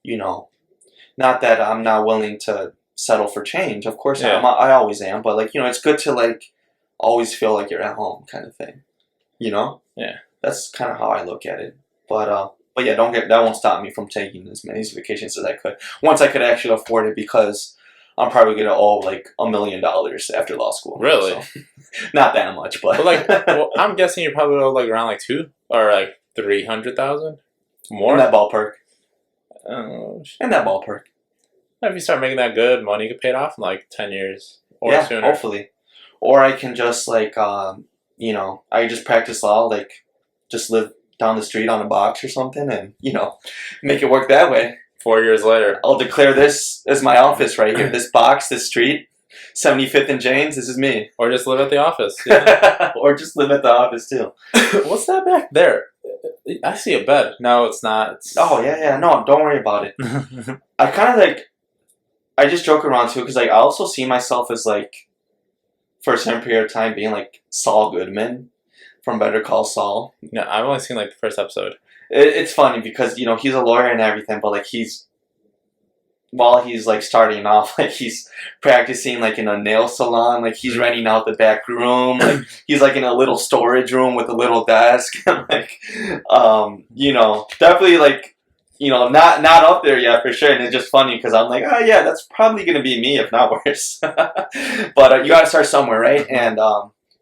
not that I'm not willing to settle for change. Of course, I always am. But like it's good to like always feel like you're at home, kind of thing. Yeah, that's kind of how I look at it. But yeah, that won't stop me from taking as many vacations as I could. Once I could actually afford it, because I'm probably gonna owe like $1 million after law school. Really? So, not that much, but like, well, I'm guessing you probably owe like around like 2 or like 300,000 more. In that ballpark. Oh, in that ballpark. If you start making that good money, you could pay it off in like 10 years or sooner. Hopefully. Or I can just like I just practice law, like just live down the street on a box or something, and make it work that way. 4 years later, I'll declare this as my office right here. This box, this street, 75th and James. This is me. Or just live at the office. Or just live at the office too. What's that back there? I see a bed. No, it's not. Oh yeah. No, don't worry about it. I kind of like. I just joke around too, because like I also see myself as like, for a certain period of time, being like Saul Goodman from Better Call Saul. No, I've only seen like the first episode. It's funny because he's a lawyer and everything, but like while he's like starting off, like he's practicing like in a nail salon, like he's renting out the back room, like he's like in a little storage room with a little desk, like definitely like not up there yet for sure. And it's just funny because I'm like, oh yeah, that's probably gonna be me if not worse. But you gotta start somewhere, right? And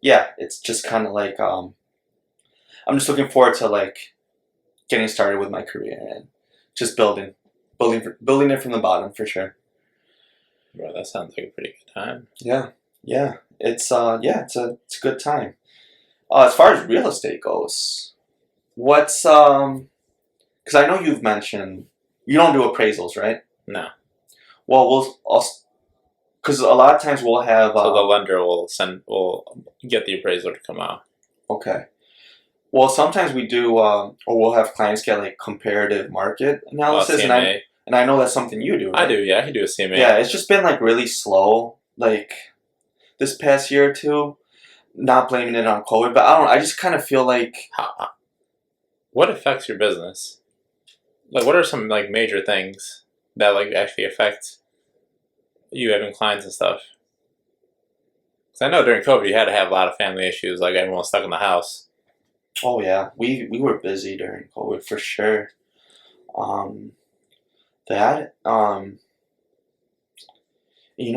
it's just kind of like I'm just looking forward to like getting started with my career and just building it from the bottom for sure. Bro, that sounds like a pretty good time. Yeah. It's it's a good time. As far as real estate goes, what's because I know you've mentioned you don't do appraisals, right? No. Well, because a lot of times we'll have so the lender will get the appraiser to come out. Okay. Well, sometimes we do, or we'll have clients get like comparative market analysis, and I know that's something you do. Right? I do, yeah. I can do a CMA. Yeah, it's just been like really slow, like this past year or two. Not blaming it on COVID, but I just kind of feel like what affects your business? Like, what are some like major things that like actually affect you having clients and stuff? Because I know during COVID you had to have a lot of family issues, like everyone was stuck in the house. Oh yeah, we were busy during COVID for sure.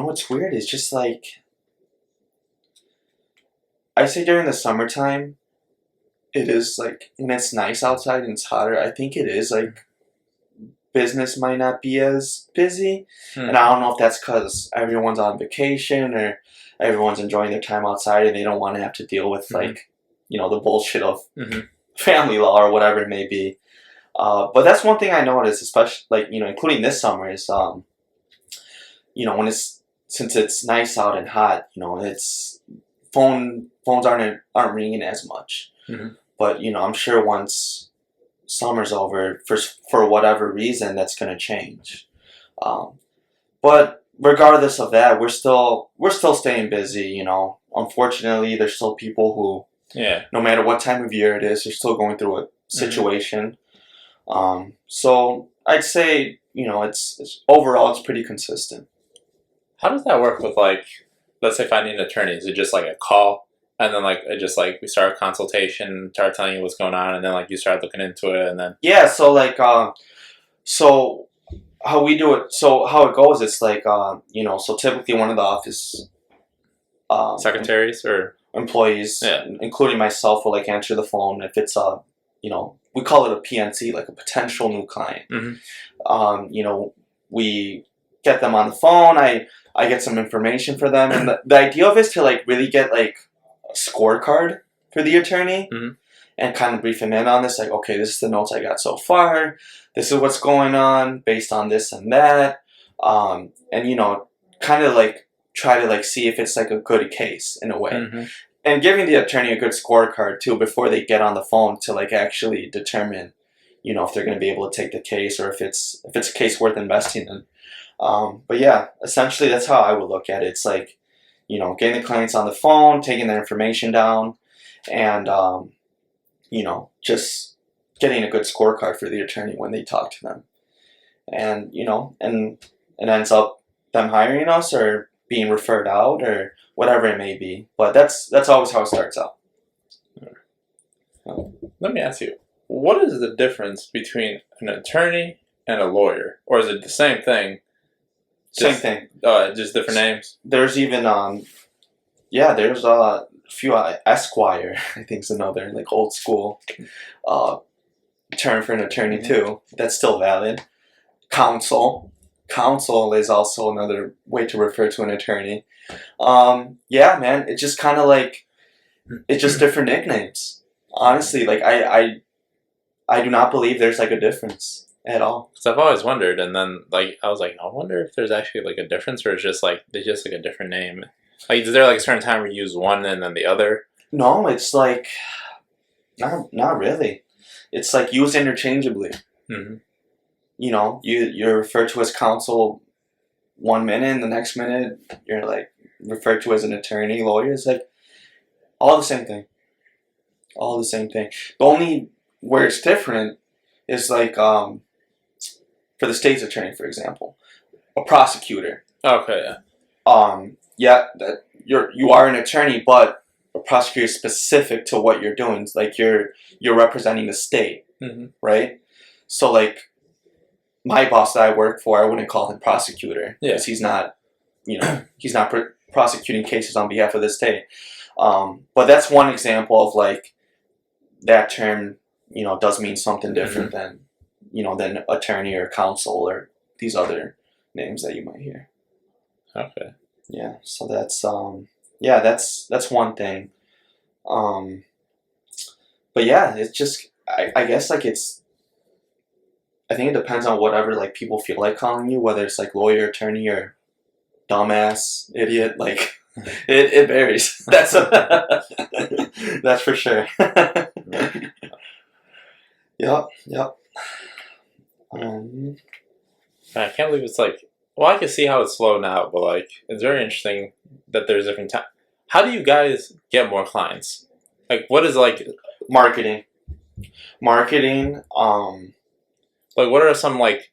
What's weird is just like I say during the summertime, it is like, and it's nice outside and it's hotter. I think it is like business might not be as busy, and I don't know if that's because everyone's on vacation or everyone's enjoying their time outside and they don't want to have to deal with like the bullshit of family law or whatever it may be. But that's one thing I noticed, especially like including this summer, is when since it's nice out and hot, it's phones aren't ringing as much. But I'm sure once summer's over, for whatever reason, that's going to change. But regardless of that, we're still staying busy. Unfortunately, there's still people who, no matter what time of year it is, they're still going through a situation. So I'd say it's overall it's pretty consistent. How does that work with like, let's say finding an attorney? Is it just like a call? And then like it just like we start a consultation, start telling you what's going on, and then like you start looking into it, and then so like so how we do it, so how it goes, it's like so typically one of the office secretaries or employees, including myself, will like answer the phone if it's we call it a PNC, like a potential new client. We get them on the phone. I get some information for them, and the idea of it is to like really get like a scorecard for the attorney and kind of brief him in on this. Like, okay, this is the notes I got so far. This is what's going on based on this and that. And kind of like try to like see if it's like a good case in a way. And giving the attorney a good scorecard too before they get on the phone to like actually determine, if they're going to be able to take the case or if it's a case worth investing in. But yeah, essentially that's how I would look at it. It's like, getting the clients on the phone, taking their information down, and just getting a good scorecard for the attorney when they talk to them. And and it ends up them hiring us or being referred out or whatever it may be. But that's always how it starts out. Let me ask you, what is the difference between an attorney and a lawyer? Or is it the same thing? Same thing. Just different names? There's even, there's a few, Esquire, I think is another, like, old school term for an attorney, too. That's still valid. Counsel. Counsel is also another way to refer to an attorney. Yeah, man, it's just kind of like, it's just different nicknames. Honestly, like, I do not believe there's, like, a difference at all. Because I've always wondered, and then, like, I was like, I wonder if there's actually, like, a difference, or it's just, like, they're just, like, a different name. Like, is there, like, a certain time where you use one and then the other? No, it's, like, not really. It's, like, used interchangeably. Mm-hmm. You're referred to as counsel 1 minute, and the next minute you're, like, referred to as an attorney, lawyer. It's, like, all the same thing. All the same thing. The only where it's different is, like, for the state's attorney, for example, a prosecutor. Okay, yeah. That you are an attorney, but a prosecutor is specific to what you're doing. It's like you're representing the state, mm-hmm. right? So, like, my boss that I work for, I wouldn't call him prosecutor because he's not, he's not prosecuting cases on behalf of the state. But that's one example of, like, that term, does mean something different than attorney or counsel or these other names that you might hear. Okay. Yeah. So that's that's one thing. But yeah, it's just I guess, like, I think it depends on whatever, like, people feel like calling you, whether it's, like, lawyer, attorney, or dumbass, idiot. Like, it varies. That's that's for sure. Yep. I can't believe it's like, well, I can see how it's slow now, but, like, it's very interesting that there's different time. How do you guys get more clients? Like, what is, like, marketing? Like, what are some, like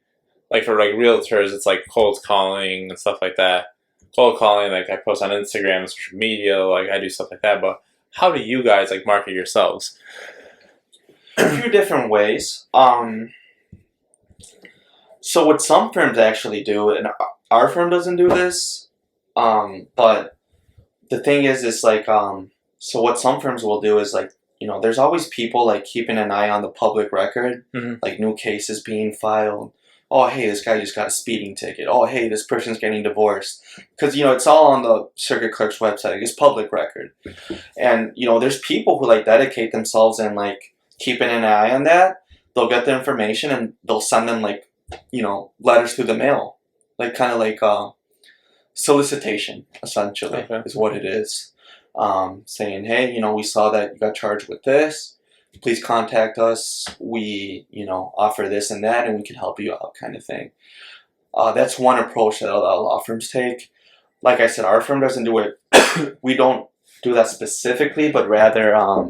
for, like, realtors, it's, like, cold calling and stuff like that. Cold calling, like, I post on Instagram, social media, like, I do stuff like that, but how do you guys, like, market yourselves? A few different ways. So what some firms actually do, and our firm doesn't do this, but the thing is like, so what some firms will do is, like, there's always people, like, keeping an eye on the public record, like new cases being filed. Oh, hey, this guy just got a speeding ticket. Oh, hey, this person's getting divorced. Because, it's all on the circuit clerk's website. It's public record. And, there's people who, like, dedicate themselves and, like, keeping an eye on that. They'll get the information and they'll send them, like, letters through the mail. Like, kind of like solicitation, essentially, is what it is. Saying, hey, we saw that you got charged with this. Please contact us. We, offer this and that, and we can help you out, kind of thing. That's one approach that a lot of law firms take. Like I said, our firm doesn't do it. We don't do that specifically, but rather, I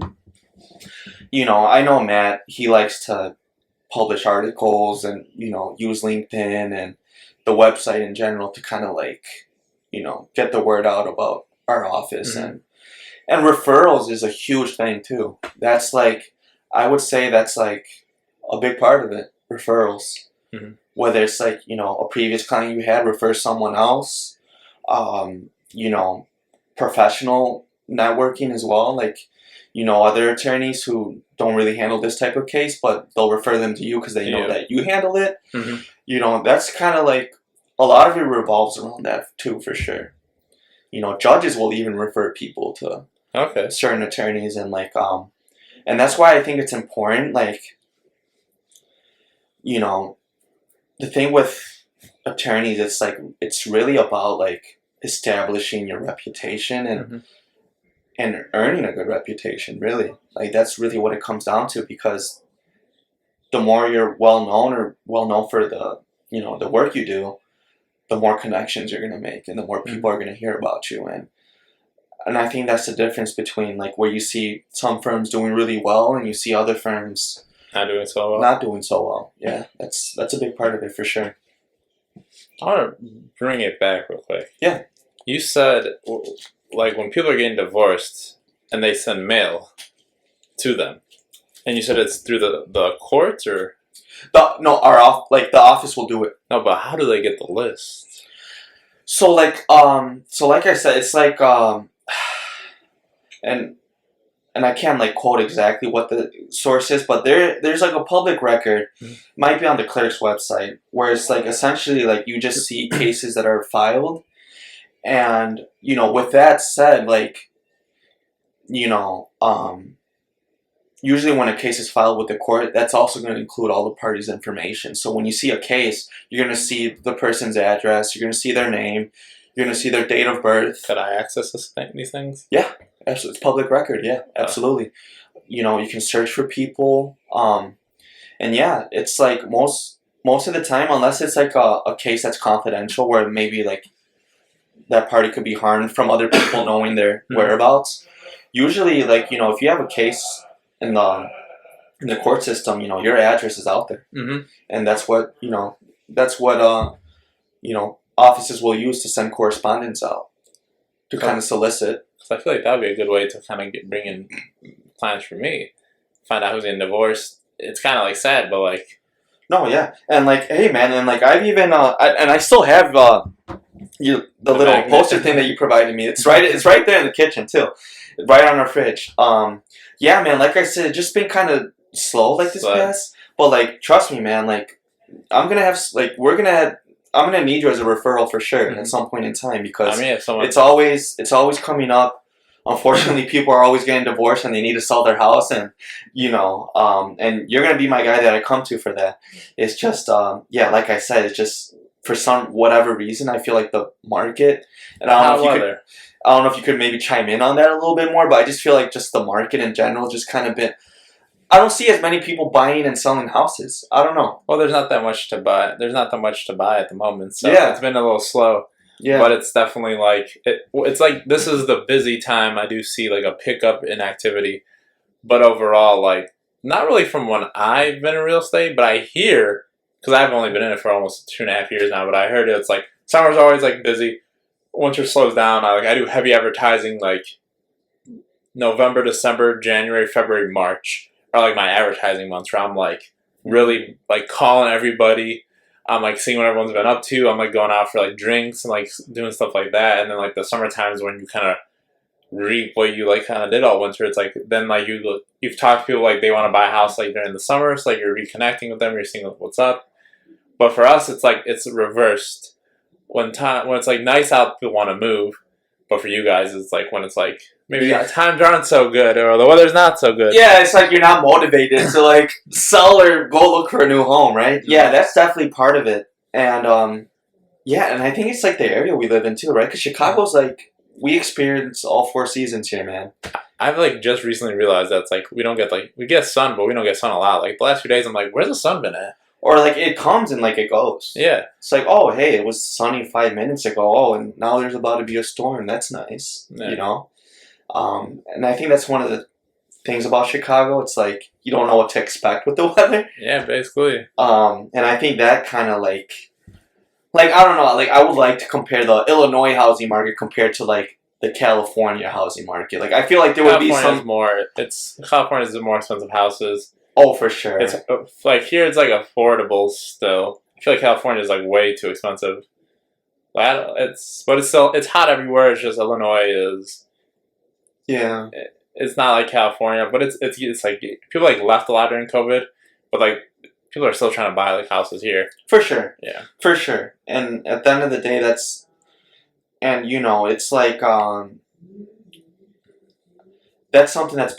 know Matt, he likes to publish articles and, use LinkedIn and the website in general to kind of, like, get the word out about our office. And referrals is a huge thing too. That's, like, I would say that's, like, a big part of it. Referrals. Whether it's, like, a previous client you had refers someone else. Professional networking as well. Like, other attorneys who don't really handle this type of case, but they'll refer them to you because they know that you handle it. That's kind of, like, a lot of it revolves around that too, for sure. Judges will even refer people to certain attorneys, and, like, and that's why I think it's important, like, the thing with attorneys, it's, like, it's really about, like, establishing your reputation and earning a good reputation, really. Like, that's really what it comes down to, because the more you're well known for the, you know, the work you do, the more connections you're gonna make, and the more people are gonna hear about you. And I think that's the difference between like where you see some firms doing really well and you see other firms not doing so well. Not doing so well. Yeah, that's a big part of it for sure. I want to bring it back real quick. Yeah. You said, like, when people are getting divorced and they send mail to them, and you said it's through the courts or? The office will do it. No, but how do they get the list? So like I said, it's like and I can't like quote exactly what the source is, but there's like a public record, might be on the clerk's website, where it's like essentially like you just see cases that are filed, and you know, with that said, like, you know, usually when a case is filed with the court, that's also going to include all the parties' information. So when you see a case, you're going to see the person's address, you're going to see their name, you're going to see their date of birth. Could I access these things? Yeah, absolutely. It's public record. Yeah, absolutely. You know, you can search for people. And yeah, it's like most of the time, unless it's like a case that's confidential, where maybe like that party could be harmed from other people knowing their whereabouts. Usually, like, you know, if you have a case in the court system, you know, your address is out there, and that's what offices will use to send correspondence out to kind of solicit. So I feel like that would be a good way to kind of bring in clients for me. Find out who's getting divorced. It's kind of like sad, but like. No, yeah, and like, hey man, and like I've even I still have the little magnet poster thing that you provided me. It's right there in the kitchen too, right on our fridge. Yeah, man, like I said, it's just been kind of slow like this past, but like trust me, man, like I'm gonna need you as a referral for sure at some point in time, because it's always coming up. Unfortunately, people are always getting divorced and they need to sell their house, and you know, and you're gonna be my guy that I come to for that. It's just, yeah, like I said, it's just for whatever reason, I feel like the market, and I don't know if you could maybe chime in on that a little bit more, but I just feel like just the market in general just kind of been. I don't see as many people buying and selling houses. I don't know. Well, there's not that much to buy. There's not that much to buy at the moment, so yeah, it's been a little slow. Yeah, but it's definitely like it's like this is the busy time. I do see like a pickup in activity, but overall, like not really from when I've been in real estate, but I hear, because I've only been in it for almost 2.5 years now, but I heard it's like summer's always like busy. Winter slows down. I do heavy advertising like November, December, January, February, March are like my advertising months, where I'm like really like calling everybody. I'm like seeing what everyone's been up to. I'm like going out for like drinks and like doing stuff like that. And then like the summer times when you kind of reap what you like kind of did all winter, it's like then like you've talked to people like they want to buy a house like during the summer, so like you're reconnecting with them, you're seeing what's up. But for us, it's like it's reversed. When it's like nice out, people want to move. But for you guys, it's like when it's like maybe times aren't so good or the weather's not so good. Yeah, it's like you're not motivated to like sell or go look for a new home, right? Yeah, that's definitely part of it. And yeah, and I think it's like the area we live in too, right? Because Chicago's like, we experience all 4 seasons here, man. I've like just recently realized that it's like we get sun, but we don't get sun a lot. Like the last few days, I'm like, where's the sun been at? Or like it comes and like it goes. Yeah. It's like, oh, hey, it was sunny 5 minutes ago. Oh, and now there's about to be a storm. That's nice. Yeah. You know? And I think that's one of the things about Chicago. It's like you don't know what to expect with the weather. Yeah, basically. And I think that kind of like I don't know, like I would like to compare the Illinois housing market compared to like the California housing market. Like I feel like there would be some California's the more expensive houses. Oh, for sure. It's like here it's like affordable still. I feel like California is like way too expensive. It's hot everywhere. It's just Illinois is. Yeah. It's not like California, but it's like people like left a lot during COVID, but like people are still trying to buy like houses here. For sure. Yeah. For sure. And at the end of the day, and you know, it's like that's something that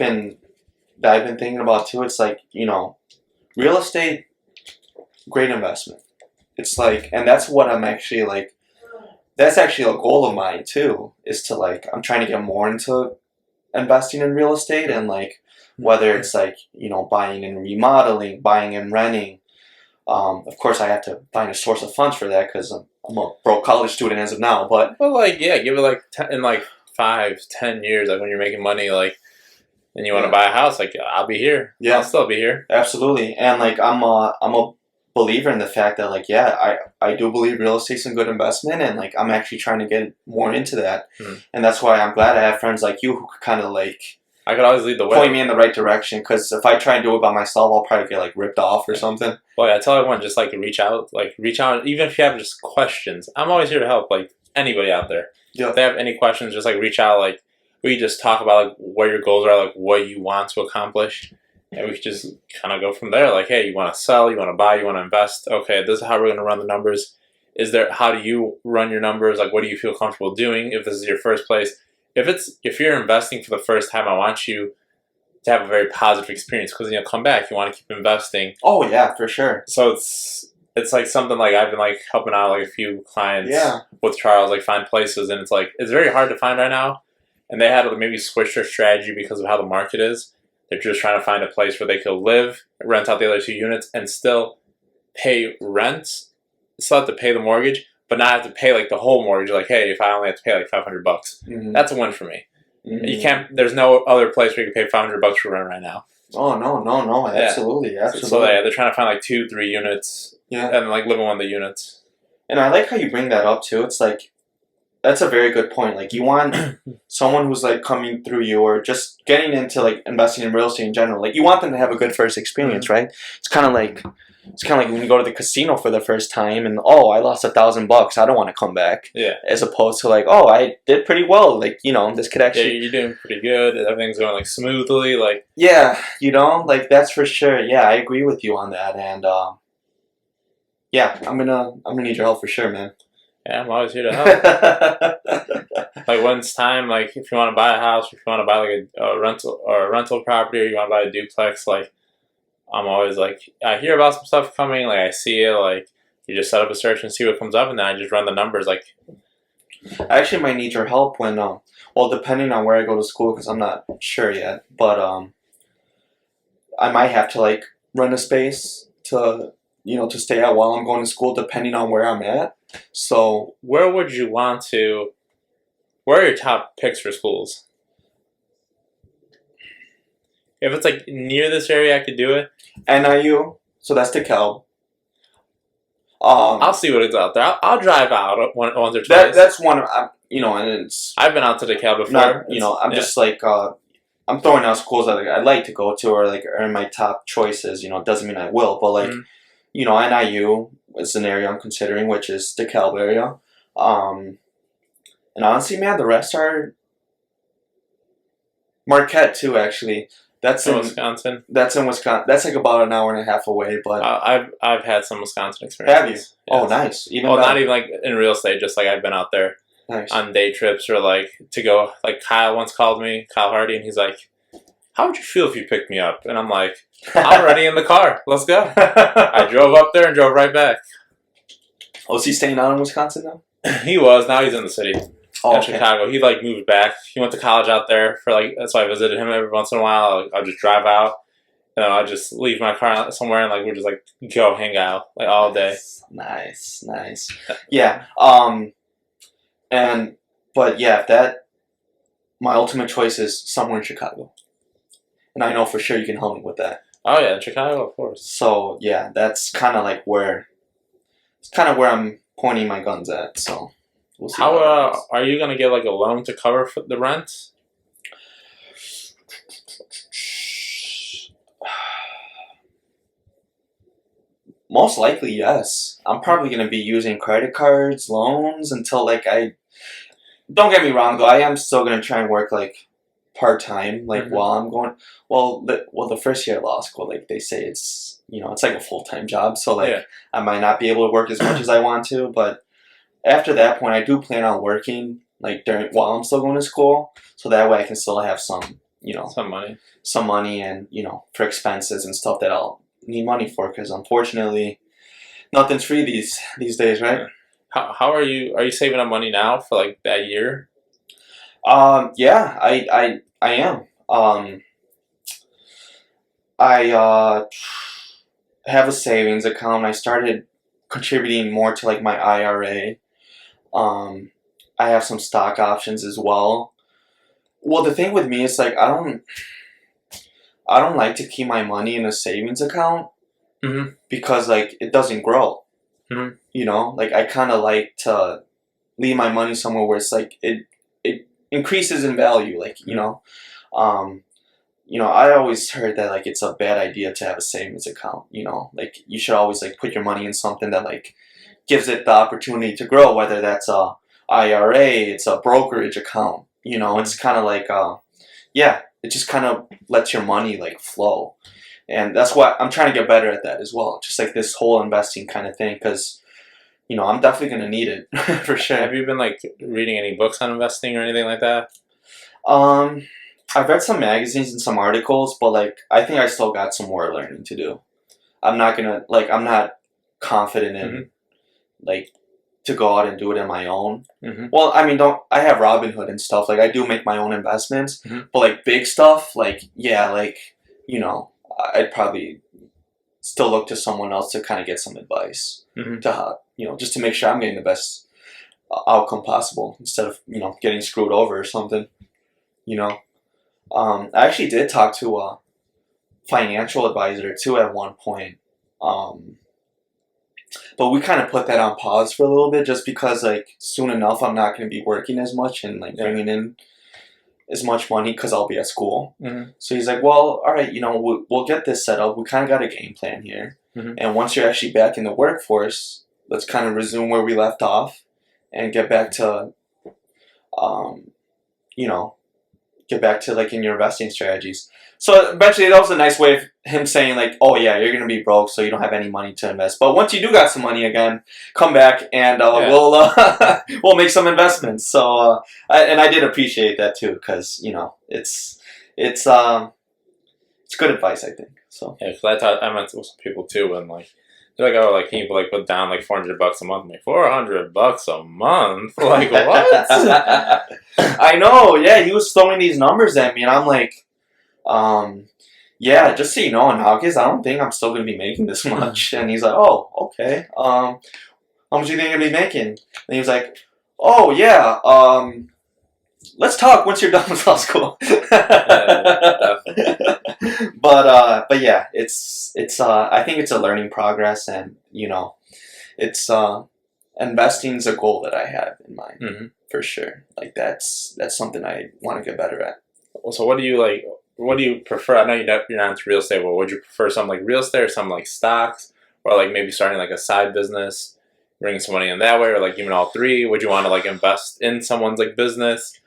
I've been thinking about too. It's like, you know, real estate, great investment. It's like, and that's what I'm actually like, that's actually a goal of mine too, is to like, I'm trying to get more into investing in real estate, and like, whether it's like, buying and remodeling, buying and renting. Of course, I have to find a source of funds for that because I'm a broke college student as of now. But give it like in like 5-10 years, like when you're making money, like, and you want to buy a house, like I'll be here. Yeah, I'll still be here. Absolutely, and like I'm a believer in the fact that like I do believe real estate's a good investment, and like I'm actually trying to get more into that, and that's why I'm glad I have friends like you who kind of like. I could always lead the way. Point me in the right direction, because if I try and do it by myself, I'll probably get like ripped off or something. Well, yeah, I tell everyone just like reach out, even if you have just questions. I'm always here to help, like anybody out there. Yeah. If they have any questions, just like reach out. Like we just talk about like what your goals are, like what you want to accomplish, and we could just kind of go from there. Like, hey, you want to sell, you want to buy, you want to invest. Okay, this is how we're going to run the numbers. How do you run your numbers? Like, what do you feel comfortable doing if this is your first place? If you're investing for the first time, I want you to have a very positive experience because come back, you want to keep investing. Oh yeah, for sure. So it's like something like I've been like helping out like a few clients with Charles, like find places, and it's very hard to find right now. And they had to maybe switch their strategy because of how the market is. They're just trying to find a place where they could live, rent out the other 2 units, and still pay rent. Still have to pay the mortgage, but not have to pay like the whole mortgage. Like, hey, if I only have to pay like $500, that's a win for me. You can't. There's no other place where you can pay $500 for rent right now. Oh no! Absolutely. So they're trying to find like 2-3 units. Yeah. And like live in one of the units. And I like how you bring that up too. It's like that's a very good point. Like you want someone who's like coming through you or just getting into like investing in real estate in general. Like you want them to have a good first experience, right? It's kind of like when you go to the casino for the first time and I lost $1,000. I don't want to come back. Yeah. As opposed to like I did pretty well. Like this could actually. Yeah, you're doing pretty good. Everything's going like smoothly. Like. Yeah, like that's for sure. Yeah, I agree with you on that, and yeah, I'm gonna need your help for sure, man. Yeah, I'm always here to help. Like when it's time, like if you want to buy a house, if you want to buy like a rental property, or you want to buy a duplex, like I'm always like I hear about some stuff coming, like I see it, like you just set up a search and see what comes up, and then I just run the numbers. Like I actually might need your help when depending on where I go to school, because I'm not sure yet, but I might have to like rent a space to to stay at while I'm going to school, depending on where I'm at. So where would you want to? Where are your top picks for schools? If it's like near this area, I could do it. NIU, so that's DeKalb. I'll see what is out there. I'll drive out once or twice. That's one of and it's. I've been out to DeKalb before. I'm just like I'm throwing out schools that I'd like to go to or like are in my top choices. It doesn't mean I will, but like NIU is an area I'm considering, which is DeKalb area. And honestly, man, the rest are Marquette too. Actually, that's in Wisconsin. That's in Wisconsin. That's like about an hour and a half away. But I've had some Wisconsin experiences. Have you? Yes. Oh, nice. Not even like in real estate. Just like I've been out there on day trips or like to go. Like Kyle once called me, Kyle Hardy, and he's like, "How would you feel if you picked me up?" And I'm like, "I'm already in the car. Let's go." I drove up there and drove right back. Oh, is he staying out in Wisconsin now? He was. Now he's in the city. In Chicago. He like moved back. He went to college out there for like. That's why I visited him every once in a while. I'll just drive out. I'll just leave my car somewhere and like we're just like go hang out like all day. Nice. Yeah. But yeah, my ultimate choice is somewhere in Chicago, and I know for sure you can help me with that. Oh yeah, Chicago, of course. So yeah, that's kind of like where I'm pointing my guns at. So. We'll see. How are you gonna get like a loan to cover for the rent? Most likely, yes. I'm probably gonna be using credit cards, loans until like I. Don't get me wrong though. I am still gonna try and work like part time, like while I'm going. Well, the first year of law school, like they say it's it's like a full time job. So like I might not be able to work as much as I want to, but. After that point, I do plan on working like while I'm still going to school, so that way I can still have some money, and for expenses and stuff that I'll need money for. Because unfortunately, nothing's free these days, right? How are you? Are you saving up money now for like that year? Yeah, I am. I have a savings account. I started contributing more to like my IRA. I have some stock options as well. Well, the thing with me is like I don't like to keep my money in a savings account because like it doesn't grow. You know, like I kind of like to leave my money somewhere where it's like it increases in value. Like I always heard that like it's a bad idea to have a savings account. You know, like you should always like put your money in something that like gives it the opportunity to grow. Whether that's a IRA, it's a brokerage account. You know, it's kind of like it just kind of lets your money like flow. And that's why I'm trying to get better at that as well. Just like this whole investing kind of thing, because I'm definitely gonna need it for sure. Have you been like reading any books on investing or anything like that? I've read some magazines and some articles, but like I think I still got some more learning to do. I'm not confident in like to go out and do it on my own. Well, I mean, I have Robinhood and stuff. Like I do make my own investments, but like big stuff, like I'd probably still look to someone else to kind of get some advice to just to make sure I'm getting the best outcome possible instead of getting screwed over or something. I actually did talk to a financial advisor too at one point, but we kind of put that on pause for a little bit just because like soon enough I'm not going to be working as much and like bringing in as much money because I'll be at school. So he's like, well, all right, we'll get this set up. We kind of got a game plan here. And once you're actually back in the workforce, let's kind of resume where we left off and get back to, like in your investing strategies. So eventually that was a nice way of him saying like, oh yeah, you're going to be broke, so you don't have any money to invest. But once you do got some money again, come back and we'll make some investments. So I did appreciate that too, because it's good advice, I think. So yeah, because I met with some people too, and like they're like, oh, like can you like put down like $400 a month? I'm like, $400 a month? Like what? I know. Yeah, he was throwing these numbers at me, and I'm like, yeah, just so you know, in August, I don't think I'm still going to be making this much. And he's like, oh, okay. How much do you think you're going to be making? And he was like, oh, yeah, let's talk once you're done with law school. But yeah, it's I think it's a learning progress, and it's investing's a goal that I have in mind for sure. Like that's something I want to get better at. So what do you like? What do you prefer? I know you're not into real estate, but would you prefer something like real estate or something like stocks, or like maybe starting like a side business, bringing some money in that way, or like even all three? Would you want to like invest in someone's like business?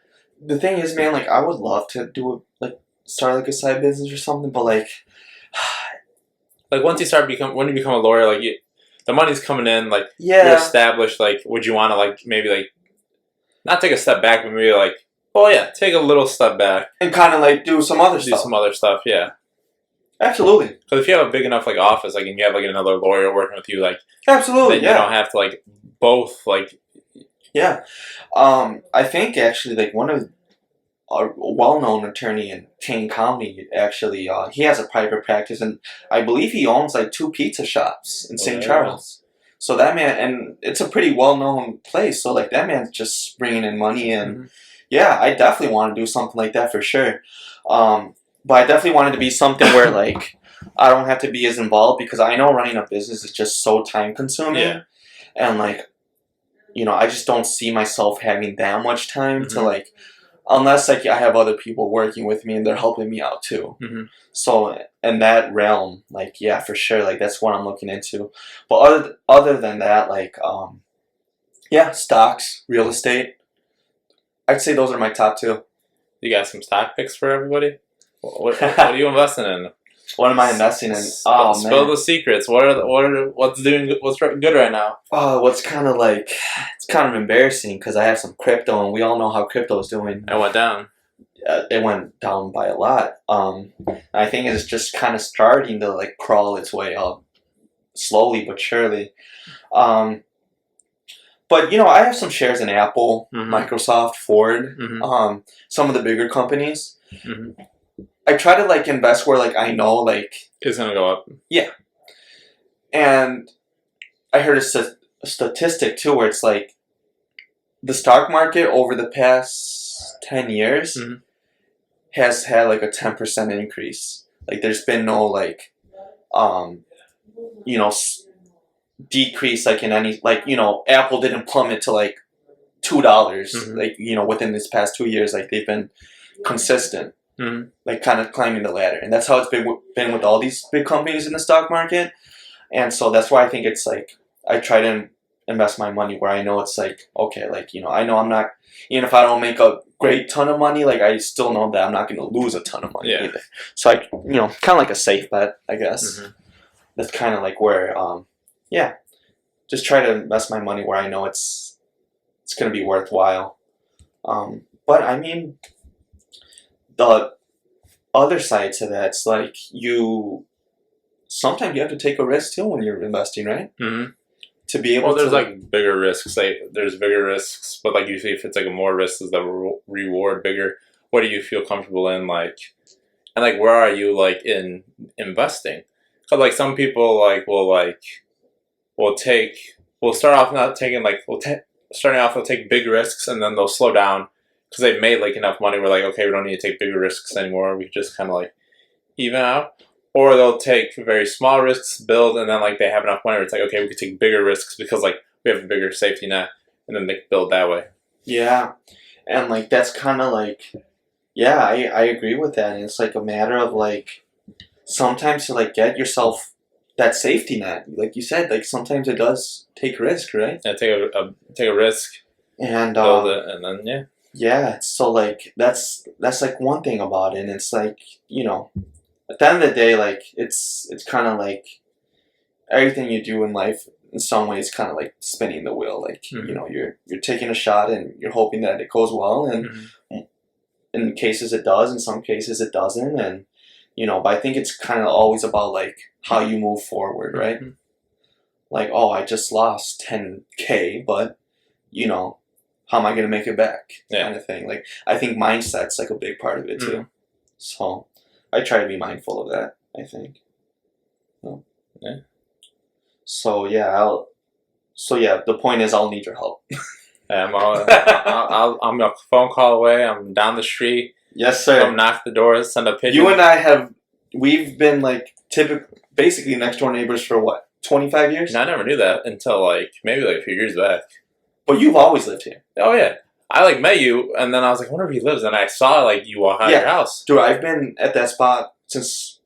The thing is, man, like I would love to start like a side business or something, but like once you when you become a lawyer, like the money's coming in, like yeah, you're established. Like, would you want to like maybe like not take a step back, but maybe like, oh yeah, take a little step back and kind of like do some other stuff. Yeah, absolutely. Because if you have a big enough like office, like and you have like another lawyer working with you, like absolutely, then you don't have to like both like. Yeah, I think actually like one of a well-known attorney in Kane County actually he has a private practice, and I believe he owns like 2 pizza shops in St. Charles. So that man, and it's a pretty well-known place, so like that man's just bringing in money, and yeah, I definitely want to do something like that for sure. But I definitely want it to be something where like I don't have to be as involved, because I know running a business is just so time-consuming, and like I just don't see myself having that much time to like. Unless like I have other people working with me and they're helping me out too. So in that realm, like yeah, for sure, like that's what I'm looking into. But other than that, like yeah, stocks, real estate. I'd say those are my top 2. You got some stock picks for everybody? What are you investing in? What am I investing in? Spill the secrets. What's good right now? Oh, it's kind of embarrassing because I have some crypto, and we all know how crypto is doing. It went down. It went down by a lot. I think it's just kind of starting to like crawl its way up, slowly but surely. But I have some shares in Apple, Microsoft, Ford, some of the bigger companies. I try to like invest where like I know like it's gonna go up. Yeah, and I heard a statistic too where it's like the stock market over the past 10 years has had like a 10% increase. Like there's been no like you know decrease like in any like Apple didn't plummet to like $2 like within this past 2 years. Like they've been consistent. Like kind of climbing the ladder, and that's how it's been with all these big companies in the stock market. And so that's why I think it's like I try to invest my money where I know it's like okay, like I know I'm not, even if I don't make a great ton of money, like I still know that I'm not going to lose a ton of money either. So I kind of like a safe bet, I guess. That's kind of like where just try to invest my money where I know it's going to be worthwhile. But I mean, the other side to that's like sometimes you have to take a risk too when you're investing, right? To be able to. There's like bigger risks. Like there's bigger risks, but like usually if it's like a more risk, is the reward bigger? What do you feel comfortable in, like, and like where are you like in investing? Because like some people like will start off not taking like starting off they'll take big risks and then they'll slow down because they've made like enough money. We're like, okay, we don't need to take bigger risks anymore. We just kind of like even out. Or they'll take very small risks, build, and then like they have enough money where it's like, okay, we could take bigger risks because like we have a bigger safety net, and then they build that way. Yeah, and like that's kind of like, yeah, I agree with that. And it's like a matter of like sometimes to like get yourself that safety net, like you said, like sometimes it does take risk, right? Yeah, take a risk, and build it, and then yeah. So like that's like one thing about it. And it's like at the end of the day, like it's kind of like everything you do in life in some ways kind of like spinning the wheel. Like you're taking a shot and you're hoping that it goes well, and in cases it does, in some cases it doesn't, and but I think it's kind of always about like how you move forward, right? Like, oh, I just lost 10K, but how am I gonna make it back? Kind of thing. Like I think mindset's like a big part of it too. So I try to be mindful of that, I think. Yeah. So the point is I'll need your help. I'm a phone call away. I'm down the street. Yes, sir. Come knock the doors, send a pigeon. You and I we've been like basically next door neighbors for what, 25 years? No, I never knew that until like maybe like a few years back. But you've always lived here. Oh yeah. I like met you, and then I was like, I wonder if he lives. And I saw like you walk out of your house. Dude, I've been at that spot since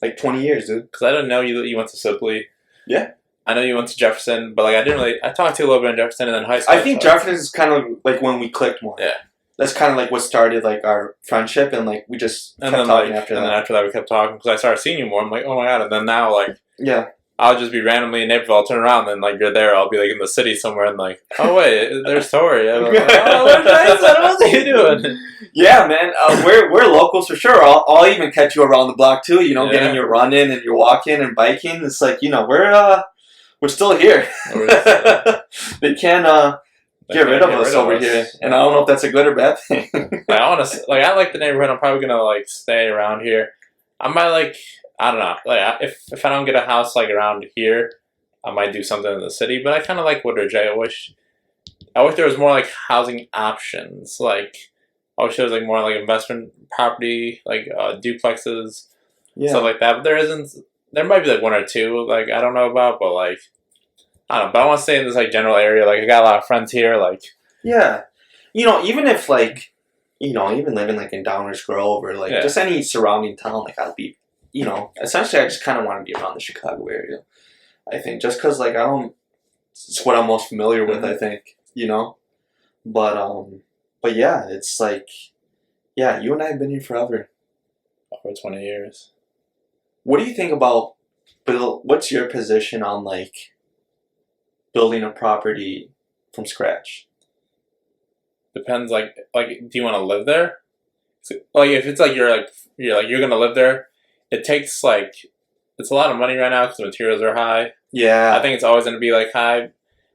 like 20 years, dude. Because I didn't know you went to Sibley. Yeah. I know you went to Jefferson, but like I talked to you a little bit in Jefferson and then high school. I think Jefferson is kind of like when we clicked more. Yeah. That's kind of like what started like our friendship, and like we just kept talking after that. And then after that we kept talking because I started seeing you more. I'm like, oh my god! And then now like I'll just be randomly in Naperville. I'll turn around and like you're there. I'll be like in the city somewhere and like, oh wait, there's Tori. I'm like, oh, where's Jason? What are you doing? Yeah, man. We're locals for sure. I'll even catch you around the block too. Getting your running and your walking and biking. It's like we're still here. They can't get rid of us over here, and I don't know if that's a good or bad thing. I like the neighborhood. I'm probably gonna like stay around here. I might like. I don't know. Like, if I don't get a house like around here, I might do something in the city. But I kind of like Woodridge. I wish there was more like housing options. Like, I wish there was like more like investment property, like duplexes, stuff like that. But there isn't. There might be like one or two. Like I don't know about, but like I don't know. But I want to stay in this like general area. Like I got a lot of friends here. Like even if like even living like in Downers Grove or like just any surrounding town, like I'd be. Essentially, I just kind of want to be around the Chicago area. I think just because, like, it's what I'm most familiar with. I think, but yeah, it's like, you and I have been here forever. Over 20 years. What do you think about what's your position on like building a property from scratch? Depends. Like, do you want to live there? Like, if it's like you're gonna live there. It takes it's a lot of money right now because the materials are high. Yeah. I think it's always going to be like high.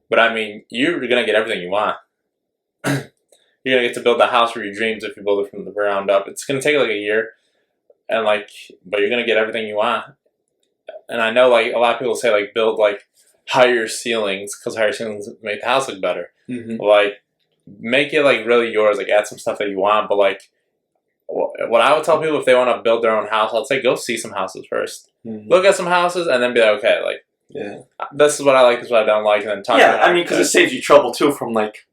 But I mean, you're going to get everything you want. You're going to get to build the house for your dreams if you build it from the ground up. It's going to take like a year. and like, but you're gonna get everything you want. And I know like a lot of people say like build like higher ceilings because higher ceilings make the house look better. Mm-hmm. Like make it like really yours. Like add some stuff that you want, but like what I would tell people if they want to build their own house, I'd say go see some houses first. Mm-hmm. Look at some houses and then be like, okay, like this is what I like, this is what I don't like, and then talk. Yeah, I mean, because it saves you trouble too from like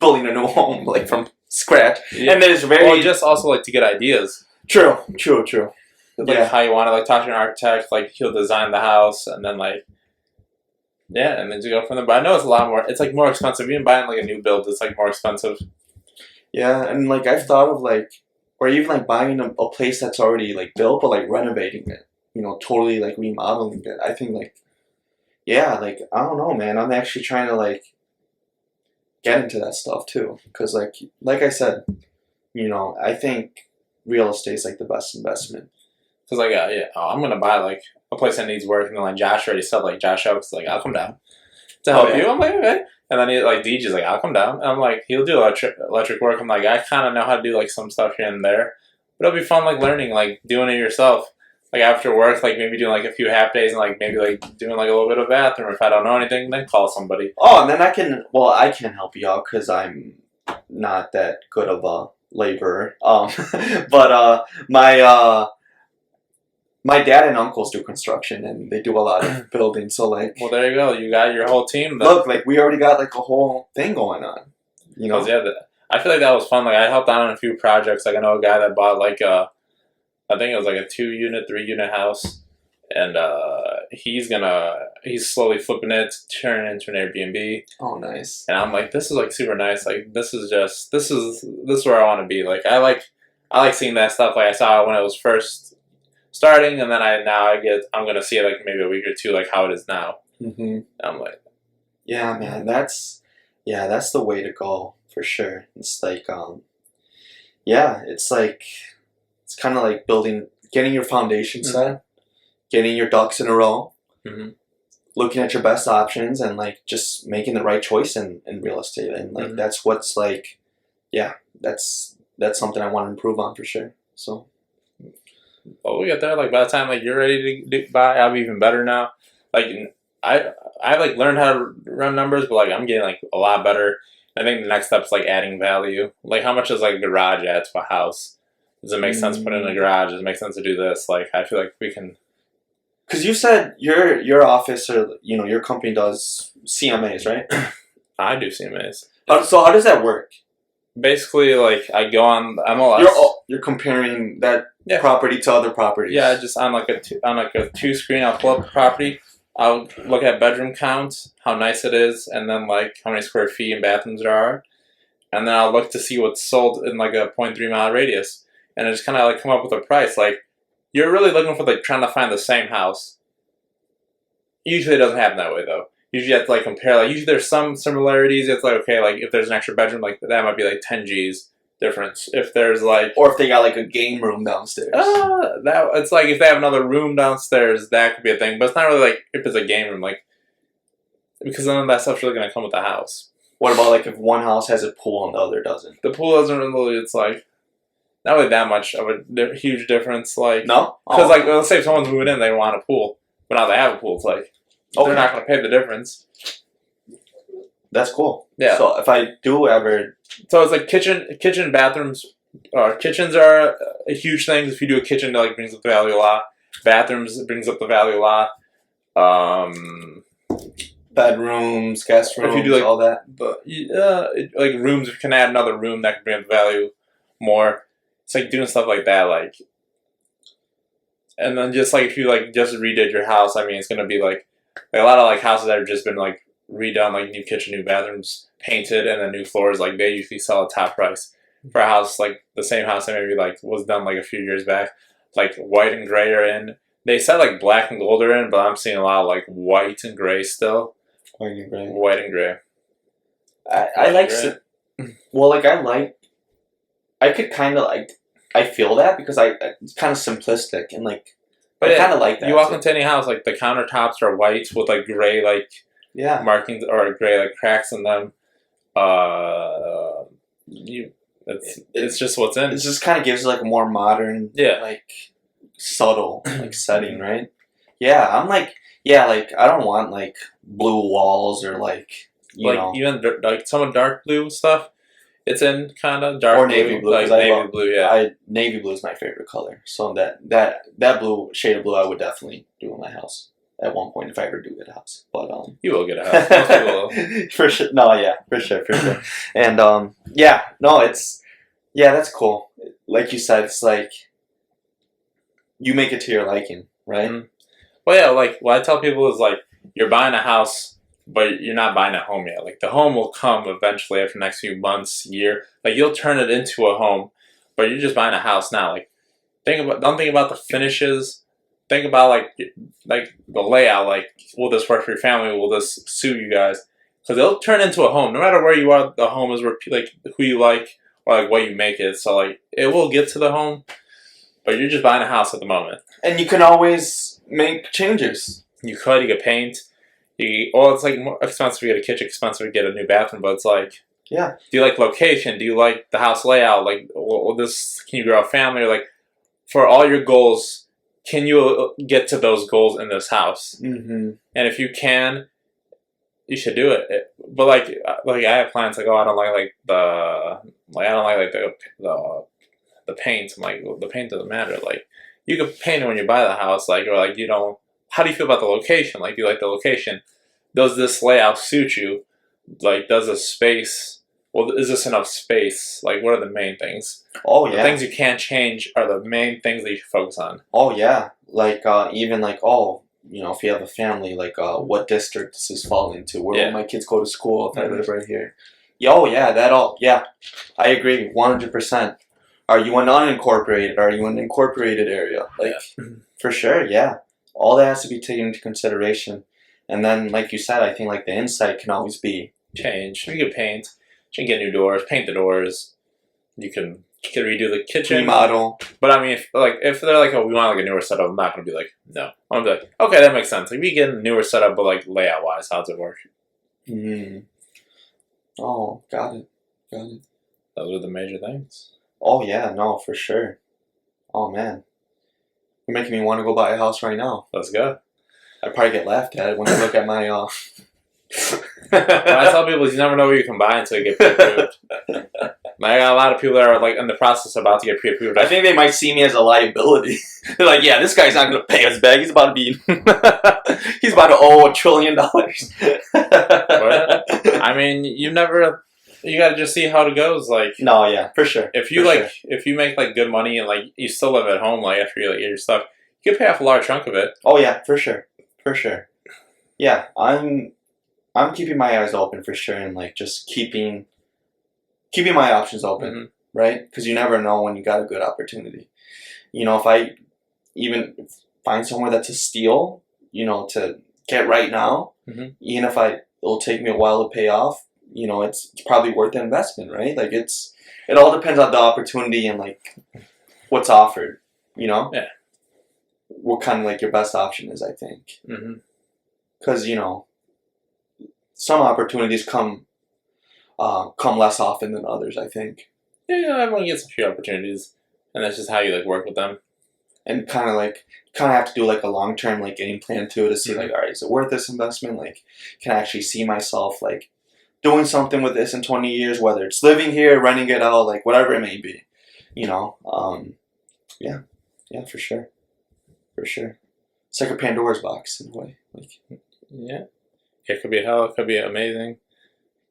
building a new home like from scratch. Yeah. And there's very just also like to get ideas. True. Like how you want to like talk to an architect, like he'll design the house, and then like and then to go from there. But I know it's a lot more. It's like more expensive. Even buying like a new build, it's like more expensive. Yeah, and like I've thought of like, or even like buying a place that's already like built, but like renovating it. You know, totally like remodeling it. I think like, like I don't know, man. I'm actually trying to like get into that stuff too, because like I said, you know, I think real estate is like the best investment. Cause like I'm gonna buy like a place that needs work, and then like Josh already said like Josh Oaks like I'll come down to help you. I'm like okay, and then he like DJ's like I'll come down. And I'm like he'll do electric work. I'm like I kind of know how to do like some stuff here and there, but it'll be fun like learning like doing it yourself. Like after work, like maybe doing like a few half days and like maybe like doing like a little bit of bathroom. If I don't know anything, then call somebody. Oh, and then I can help you out because I'm not that good of a laborer. But my dad and uncles do construction and they do a lot of building. So like, well, there you go. You got your whole team. Look, like we already got like a whole thing going on. You know? I feel like that was fun. Like I helped out on a few projects. Like I know a guy that bought like I think it was like a 2-unit, 3-unit house, and he's slowly flipping it, turning it into an Airbnb. Oh, nice. And I'm like, this is like super nice. Like this is where I want to be. Like I like seeing that stuff. Like I saw it when it was first starting, and then I'm gonna see it like maybe a week or two, like how it is now. Mm-hmm. I'm like, yeah, man, that's the way to go for sure. It's like, it's kind of like getting your foundation set, getting your ducks in a row, looking at your best options, and like just making the right choice in real estate. And like that's what's like, that's something I want to improve on for sure. So. Well, we get there. Like by the time like you're ready to buy, I'll be even better now. Like I like learned how to run numbers, but like I'm getting like a lot better. I think the next step is like adding value. Like how much does like a garage add to a house? Does it make sense to put in a garage? Does it make sense to do this? Like I feel like we can. Because you said your office or your company does CMAs, right? I do CMAs. So how does that work? Basically, like I go on MLS. You're comparing that property to other properties. Yeah, just on like a 2-screen. I'll pull up the property. I'll look at bedroom count, how nice it is, and then like how many square feet and bathrooms there are, and then I'll look to see what's sold in like a 0.3-mile radius, and I just kind of like come up with a price. Like you're really looking for like trying to find the same house. Usually it doesn't happen that way though. Usually you have to like compare. Like usually there's some similarities. It's like okay, like if there's an extra bedroom, like that might be like 10 G's difference. If there's like, or if they got like a game room downstairs. That it's like if they have another room downstairs, that could be a thing. But it's not really like if it's a game room, like because none of that stuff's really gonna come with the house. What about like if one house has a pool and the other doesn't? The pool doesn't really. It's like not really that much of a huge difference. Like no, because like let's say if someone's moving in, they want a pool, but now they have a pool. It's like. Okay. They're not going to pay the difference. That's cool. Yeah. So if I do ever... So it's like kitchen, bathrooms. Kitchens are a huge thing. If you do a kitchen, it like brings up the value a lot. Bathrooms, it brings up the value a lot. Bedrooms, guest rooms, if you do like, all that. But like rooms, if you can add another room, that can bring up the value more. It's like doing stuff like that, like... And then just like if you like just redid your house, I mean, it's going to be like a lot of like houses that have just been like redone, like new kitchen, new bathrooms, painted, and then new floors. Like they usually sell at top price for a house like the same house that maybe like was done like a few years back. Like white and gray are in. They said like black and gold are in, but I'm seeing a lot of like white and gray still. White and gray. White and gray. I like. Well, like I could kind of like. I feel that because it's kind of simplistic and like. But I kind of like that. You walk into any house, like the countertops are white with like gray like markings or gray like cracks in them. It's just what's in. It just kind of gives like a more modern subtle like setting, right? Yeah, I'm like, yeah, like I don't want like blue walls or like like even like some of dark blue stuff. It's in kind of dark or navy blue, like navy blue. Yeah, navy blue is my favorite color. So that blue shade of blue, I would definitely do in my house at one point if I ever do get a house. But you will get a house. Most people will. For sure. No, yeah, for sure. And yeah, no, that's cool. Like you said, it's like you make it to your liking, right? Mm-hmm. Well, yeah, like what I tell people is like you're buying a house. But you're not buying a home yet. Like the home will come eventually after the next few months, year. Like you'll turn it into a home, but you're just buying a house now. Like don't think about the finishes. Think about like the layout. Like will this work for your family? Will this suit you guys? Because it'll turn into a home. No matter where you are, the home is where like who you like or like what you make it. So like it will get to the home, but you're just buying a house at the moment. And you can always make changes. You could paint. It's like more expensive to get a kitchen, expensive to get a new bathroom, but it's like, yeah. Do you like location? Do you like the house layout? Like, can you grow a family? Or like, for all your goals, can you get to those goals in this house? Mm-hmm. And if you can, you should do it. But like I have clients like, oh, I don't like the paint. I'm like, well, the paint doesn't matter. Like, you can paint it when you buy the house, like, or like, you know. How do you feel about the location? Like, do you like the location? Does this layout suit you? Like, does this space... Well, is this enough space? Like, what are the main things? Oh, yeah. The things you can't change are the main things that you should focus on. Oh, yeah. Like, even like, if you have a family, like, what district does this fall into? Where will my kids go to school if I live right here? Yeah, I agree, 100%. Are you an unincorporated? Are you an incorporated area? Like, for sure, yeah. All that has to be taken into consideration. And then, like you said, I think like the inside can always be changed. You can paint. You can get new doors, paint the doors. You can redo the kitchen. Remodel. But I mean, if they're like, oh, we want like a newer setup, I'm not going to be like, no. I'm going to be like, okay, that makes sense. Like, we get a newer setup, but like layout-wise, how does it work? Oh, got it. Those are the major things. Oh, yeah, no, for sure. Oh, man. You're making me want to go buy a house right now. Let's go. I'd probably get laughed at when I look at my... I tell people you never know what you can buy until you get pre-approved. I got a lot of people that are like in the process about to get pre-approved. I think they might see me as a liability. They're like, yeah, this guy's not going to pay us back. He's about to be... he's about to owe $1 trillion. I mean, you got to just see how it goes. Like, no, yeah, for sure. If you make like good money and like you still live at home, like after you like get your stuff, you can pay off a large chunk of it. Oh yeah, for sure. Yeah, I'm keeping my eyes open for sure, and like just keeping my options open, right? Because you never know when you got a good opportunity. If I even find somewhere that's a steal, to get right now, even if it'll take me a while to pay off. It's probably worth the investment, right? Like it all depends on the opportunity and like what's offered, Yeah. What kind of like your best option is, I think. Because, some opportunities come less often than others, I think. Yeah, everyone gets a few opportunities, and that's just how you like work with them. And kind of have to do like a long-term like game plan too to see like, all right, is it worth this investment? Like, can I actually see myself like doing something with this in 20 years, whether it's living here, renting it out, like whatever it may be, yeah, for sure. It's like a Pandora's box in a way. Like, yeah, it could be hell, it could be amazing.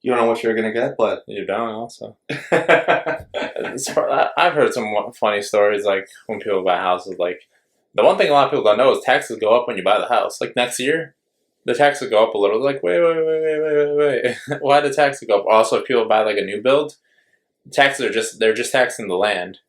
You don't know what you're gonna get, but you don't also. I've heard some funny stories, like when people buy houses. Like the one thing a lot of people don't know is taxes go up when you buy the house. Like next year, the taxes go up a little. Like, wait. Why did taxes go up? Also, if people buy like a new build, taxes they're just taxing the land.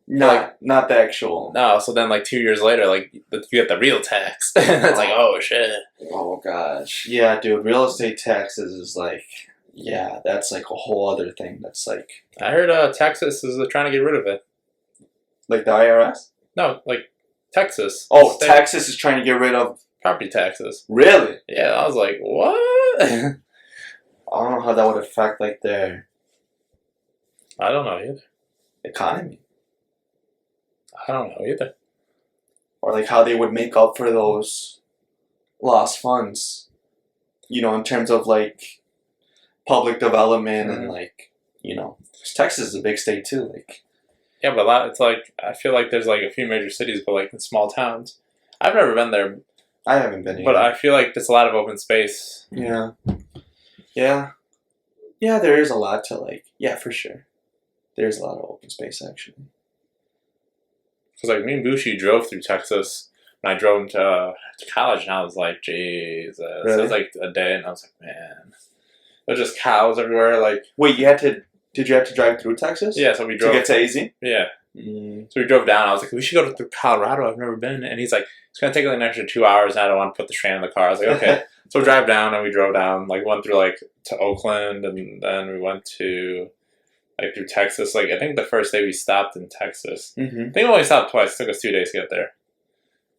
Not the actual. No, so then like 2 years later, like you get the real tax. It's like, oh shit. Oh gosh. Yeah, dude, real estate taxes is like, yeah, that's like a whole other thing. That's like, I heard Texas is trying to get rid of it. Like the IRS? No, like Texas. Oh, Texas is trying to get rid of property taxes. Really? Yeah, I was like, what? I don't know how that would affect like their... I don't know either. Economy. I don't know either. or like how they would make up for those lost funds, you know, in terms of like public development and like, you know, 'cause Texas is a big state too. Like, yeah, but it's like I feel like there's like a few major cities, but like in small towns. I've never been there. I haven't been here, but I feel like there's a lot of open space. Yeah, yeah, yeah. There is a lot to like. Yeah, for sure. There's a lot of open space actually. Because like me and Bushi drove through Texas. And I drove to college, and I was like, Jesus. Really? It was like a day, and I was like, man. There's just cows everywhere. Like, wait, did you have to drive through Texas? Yeah, so we drove. To get to AZ? Yeah. So we drove down. I was like, we should go through Colorado. I've never been. And he's like, it's going to take like an extra 2 hours, and I don't want to put the train in the car. I was like, okay. So we drive down, and we drove down, like, went through, like, to Oakland, and then we went to, like, through Texas. Like, I think the first day we stopped in Texas. I think we only stopped twice. It took us 2 days to get there.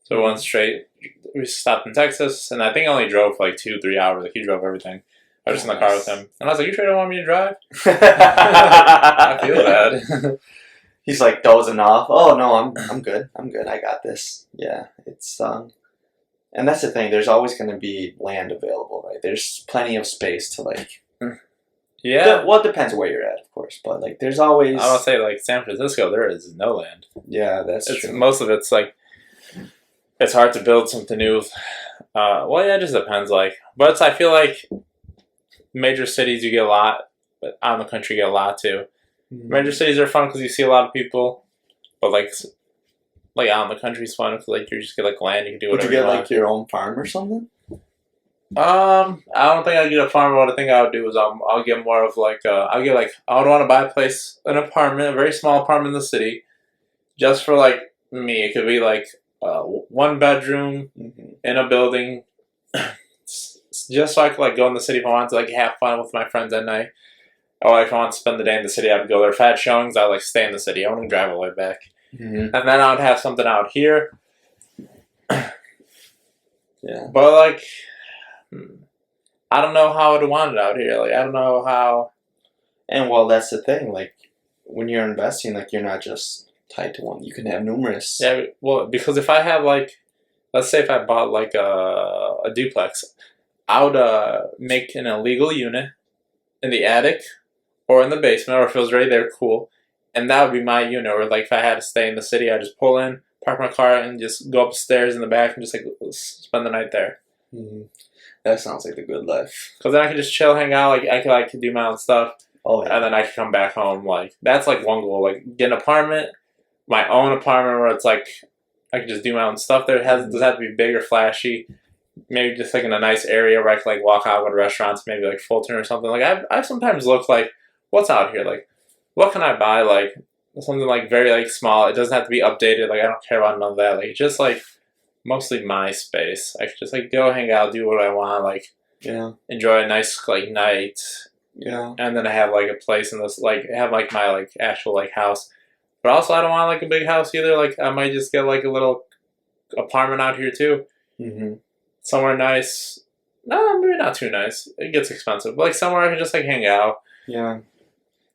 So we went straight. We stopped in Texas, and I think I only drove for like 2-3 hours. Like, he drove everything. I was just in the car with him. And I was like, you sure don't want me to drive? I feel bad. He's like dozing off. Oh, no, I'm good. I'm good. I got this. Yeah, it's, and that's the thing. There's always going to be land available, right? There's plenty of space to, like, yeah. Well, it depends where you're at, of course. But, like, there's always... I would say, like, San Francisco, there is no land. Yeah, that's true. Most of it's, like... It's hard to build something new. Well, yeah, it just depends. Like, but I feel like major cities you get a lot, but out in the country you get a lot too. Major cities are fun because you see a lot of people, but like out in the country is fun because like you just get like land, you can do whatever. Would you get like your own farm or something? I don't think I'd get a farm. What I think I would do is I'll get more of like I would want to buy a place, an apartment, a very small apartment in the city, just for like me. It could be like 1 bedroom in a building, just so I could like go in the city if I wanted to like have fun with my friends at night. Or if I want to spend the day in the city, I'd go there. If I had showings, I'd like stay in the city. I wouldn't drive all the way back. And then I would have something out here. Yeah. But like, I don't know how I'd want it out here. Like, I don't know how. And well, that's the thing. Like, when you're investing, like, you're not just tied to one. You can have numerous. Yeah, well, because if I have like, let's say if I bought like a duplex, I would make an illegal unit in the attic or in the basement, or if it was already there, cool. And that would be my unit. Or like if I had to stay in the city, I'd just pull in, park my car, and just go upstairs in the back and just like spend the night there. That sounds like the good life. Because then I can just chill, hang out. Like I could do my own stuff. Oh yeah. And then I could come back home. Like that's like one goal. Like get an apartment, my own apartment where it's like I can just do my own stuff. There doesn't have to be big or flashy. Maybe just like in a nice area where I can like walk out with restaurants, maybe like Fulton or something. Like I sometimes look like what's out here. Like what can I buy? Like something like very like small. It doesn't have to be updated. Like I don't care about none of that. Like just like mostly my space. I could just like go hang out, do what I want. Like enjoy a nice like night. Yeah. And then I have like a place in this like have like my like actual like house. But also I don't want like a big house either. Like I might just get like a little apartment out here too. Somewhere nice. No, maybe not too nice. It gets expensive. But like somewhere I can just like hang out. Yeah.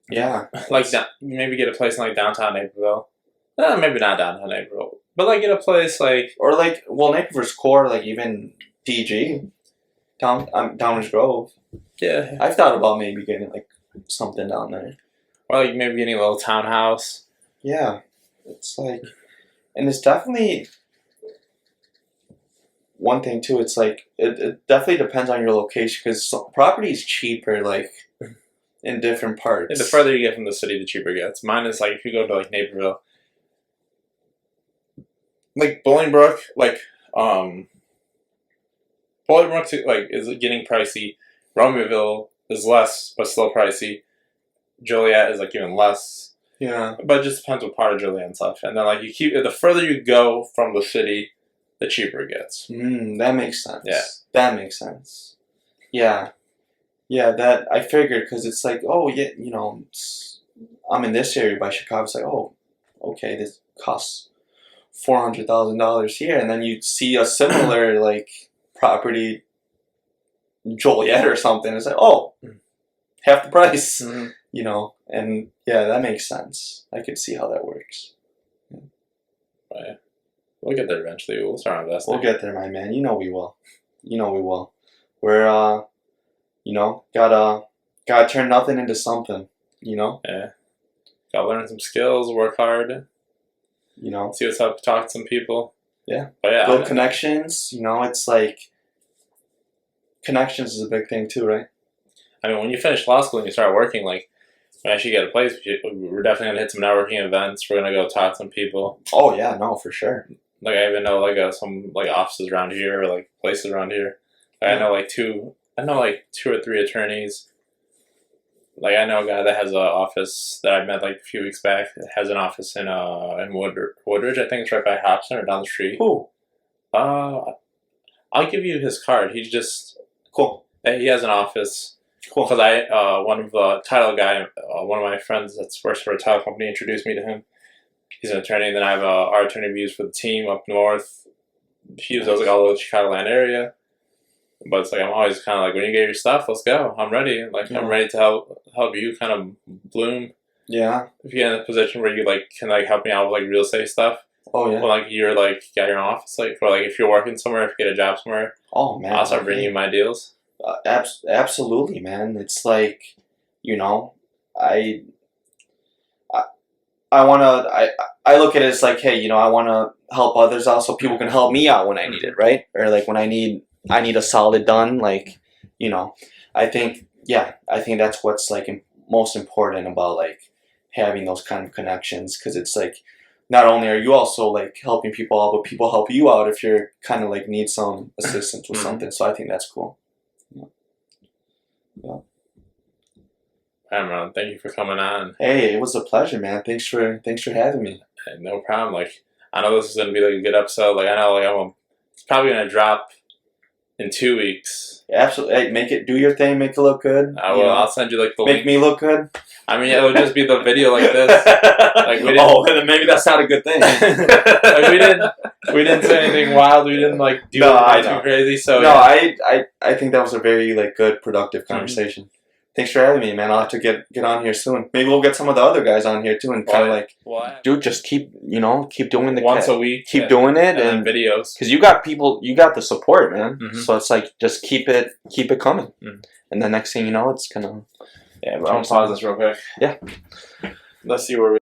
Yeah. Like maybe get a place in like downtown Naperville. Maybe not downtown Naperville. But like get a place like or like Naperville's core, like even DG. Downers Grove. Yeah. I've thought about maybe getting like something down there. Or like maybe getting a little townhouse. Yeah. It's like, and it's definitely one thing too. It's like, it definitely depends on your location because property is cheaper like in different parts. And the further you get from the city, the cheaper it gets. Mine is like if you go to like Naperville. Like Bolingbrook, like Bolingbrook like is getting pricey. Romeoville is less, but still pricey. Joliet is like even less. Yeah. But it just depends what part of Joliet and stuff. And then like the further you go from the city, the cheaper it gets. That makes sense. Yeah. That makes sense. Yeah. Yeah, that I figured because it's like, oh yeah, you know, I'm in this area by Chicago. It's like, oh, okay, this costs $400,000 here, and then you see a similar like property, Joliet or something. It's like, oh, half the price, you know. And yeah, that makes sense. I could see how that works. Right. We'll get there eventually. We'll start investing. We'll get there, my man. You know we will. You know we will. We're gotta turn nothing into something. Yeah. Gotta learn some skills. Work hard. See what's up. Talk to some people. Yeah. But yeah. Build connections. It's like connections is a big thing too, right? I mean, when you finish law school and you start working, like, when I actually get a place, we're definitely gonna hit some networking events. We're gonna go talk to some people. Oh yeah, no, for sure. Like, I even know some like offices around here, or like places around here. Like, I know like two or three attorneys. Like, I know a guy that has an office that I met like a few weeks back. That has an office in Woodridge. I think it's right by Hobson or down the street. Who? I'll give you his card. He's just cool. He has an office. Cool. Because one of the title guy, one of my friends that works for a title company, introduced me to him. He's an attorney. And then I have our attorney views for the team up north. He does like all over the Chicagoland area. But it's like, I'm always kind of like, when you get your stuff, let's go. I'm ready. Like, I'm ready to help you kind of bloom. Yeah. If you get in a position where you like can like help me out with like real estate stuff. Oh yeah. Well, like you're like got your own office, like, or like if you're working somewhere, if you get a job somewhere. Oh man. I'll start bringing you my deals. Absolutely, man. It's like, I look at it as like, hey, I want to help others out so people can help me out when I need it, right? Or like when I need a solid done, like, I think that's what's like most important about like having those kind of connections, because it's like, not only are you also like helping people out, but people help you out if you're kind of like need some assistance with something. So I think that's cool. Yeah. Ron, thank you for coming on. Hey, it was a pleasure, man. Thanks for having me. No problem. Like, I know this is gonna be like a good episode. Like, I know like it's probably gonna drop in 2 weeks. Absolutely. Hey, do your thing, make it look good. I will. I'll send you like the make link. Me look good. I mean, it'll just be the video like this. Like, we didn't. Oh, then maybe that's not a good thing. Like, we didn't say anything wild. We didn't like do anything too crazy. So no, yeah. I think that was a very like good, productive conversation. Mm-hmm. Thanks for having me, man. I'll have to get on here soon. Maybe we'll get some of the other guys on here too, and kind of like, dude, just keep doing the once a week, keep doing it, and videos, because you got the support, man. Mm-hmm. So it's like just keep it coming, and the next thing you know, it's gonna. Yeah, but I'll pause this real quick. Yeah, let's see where we.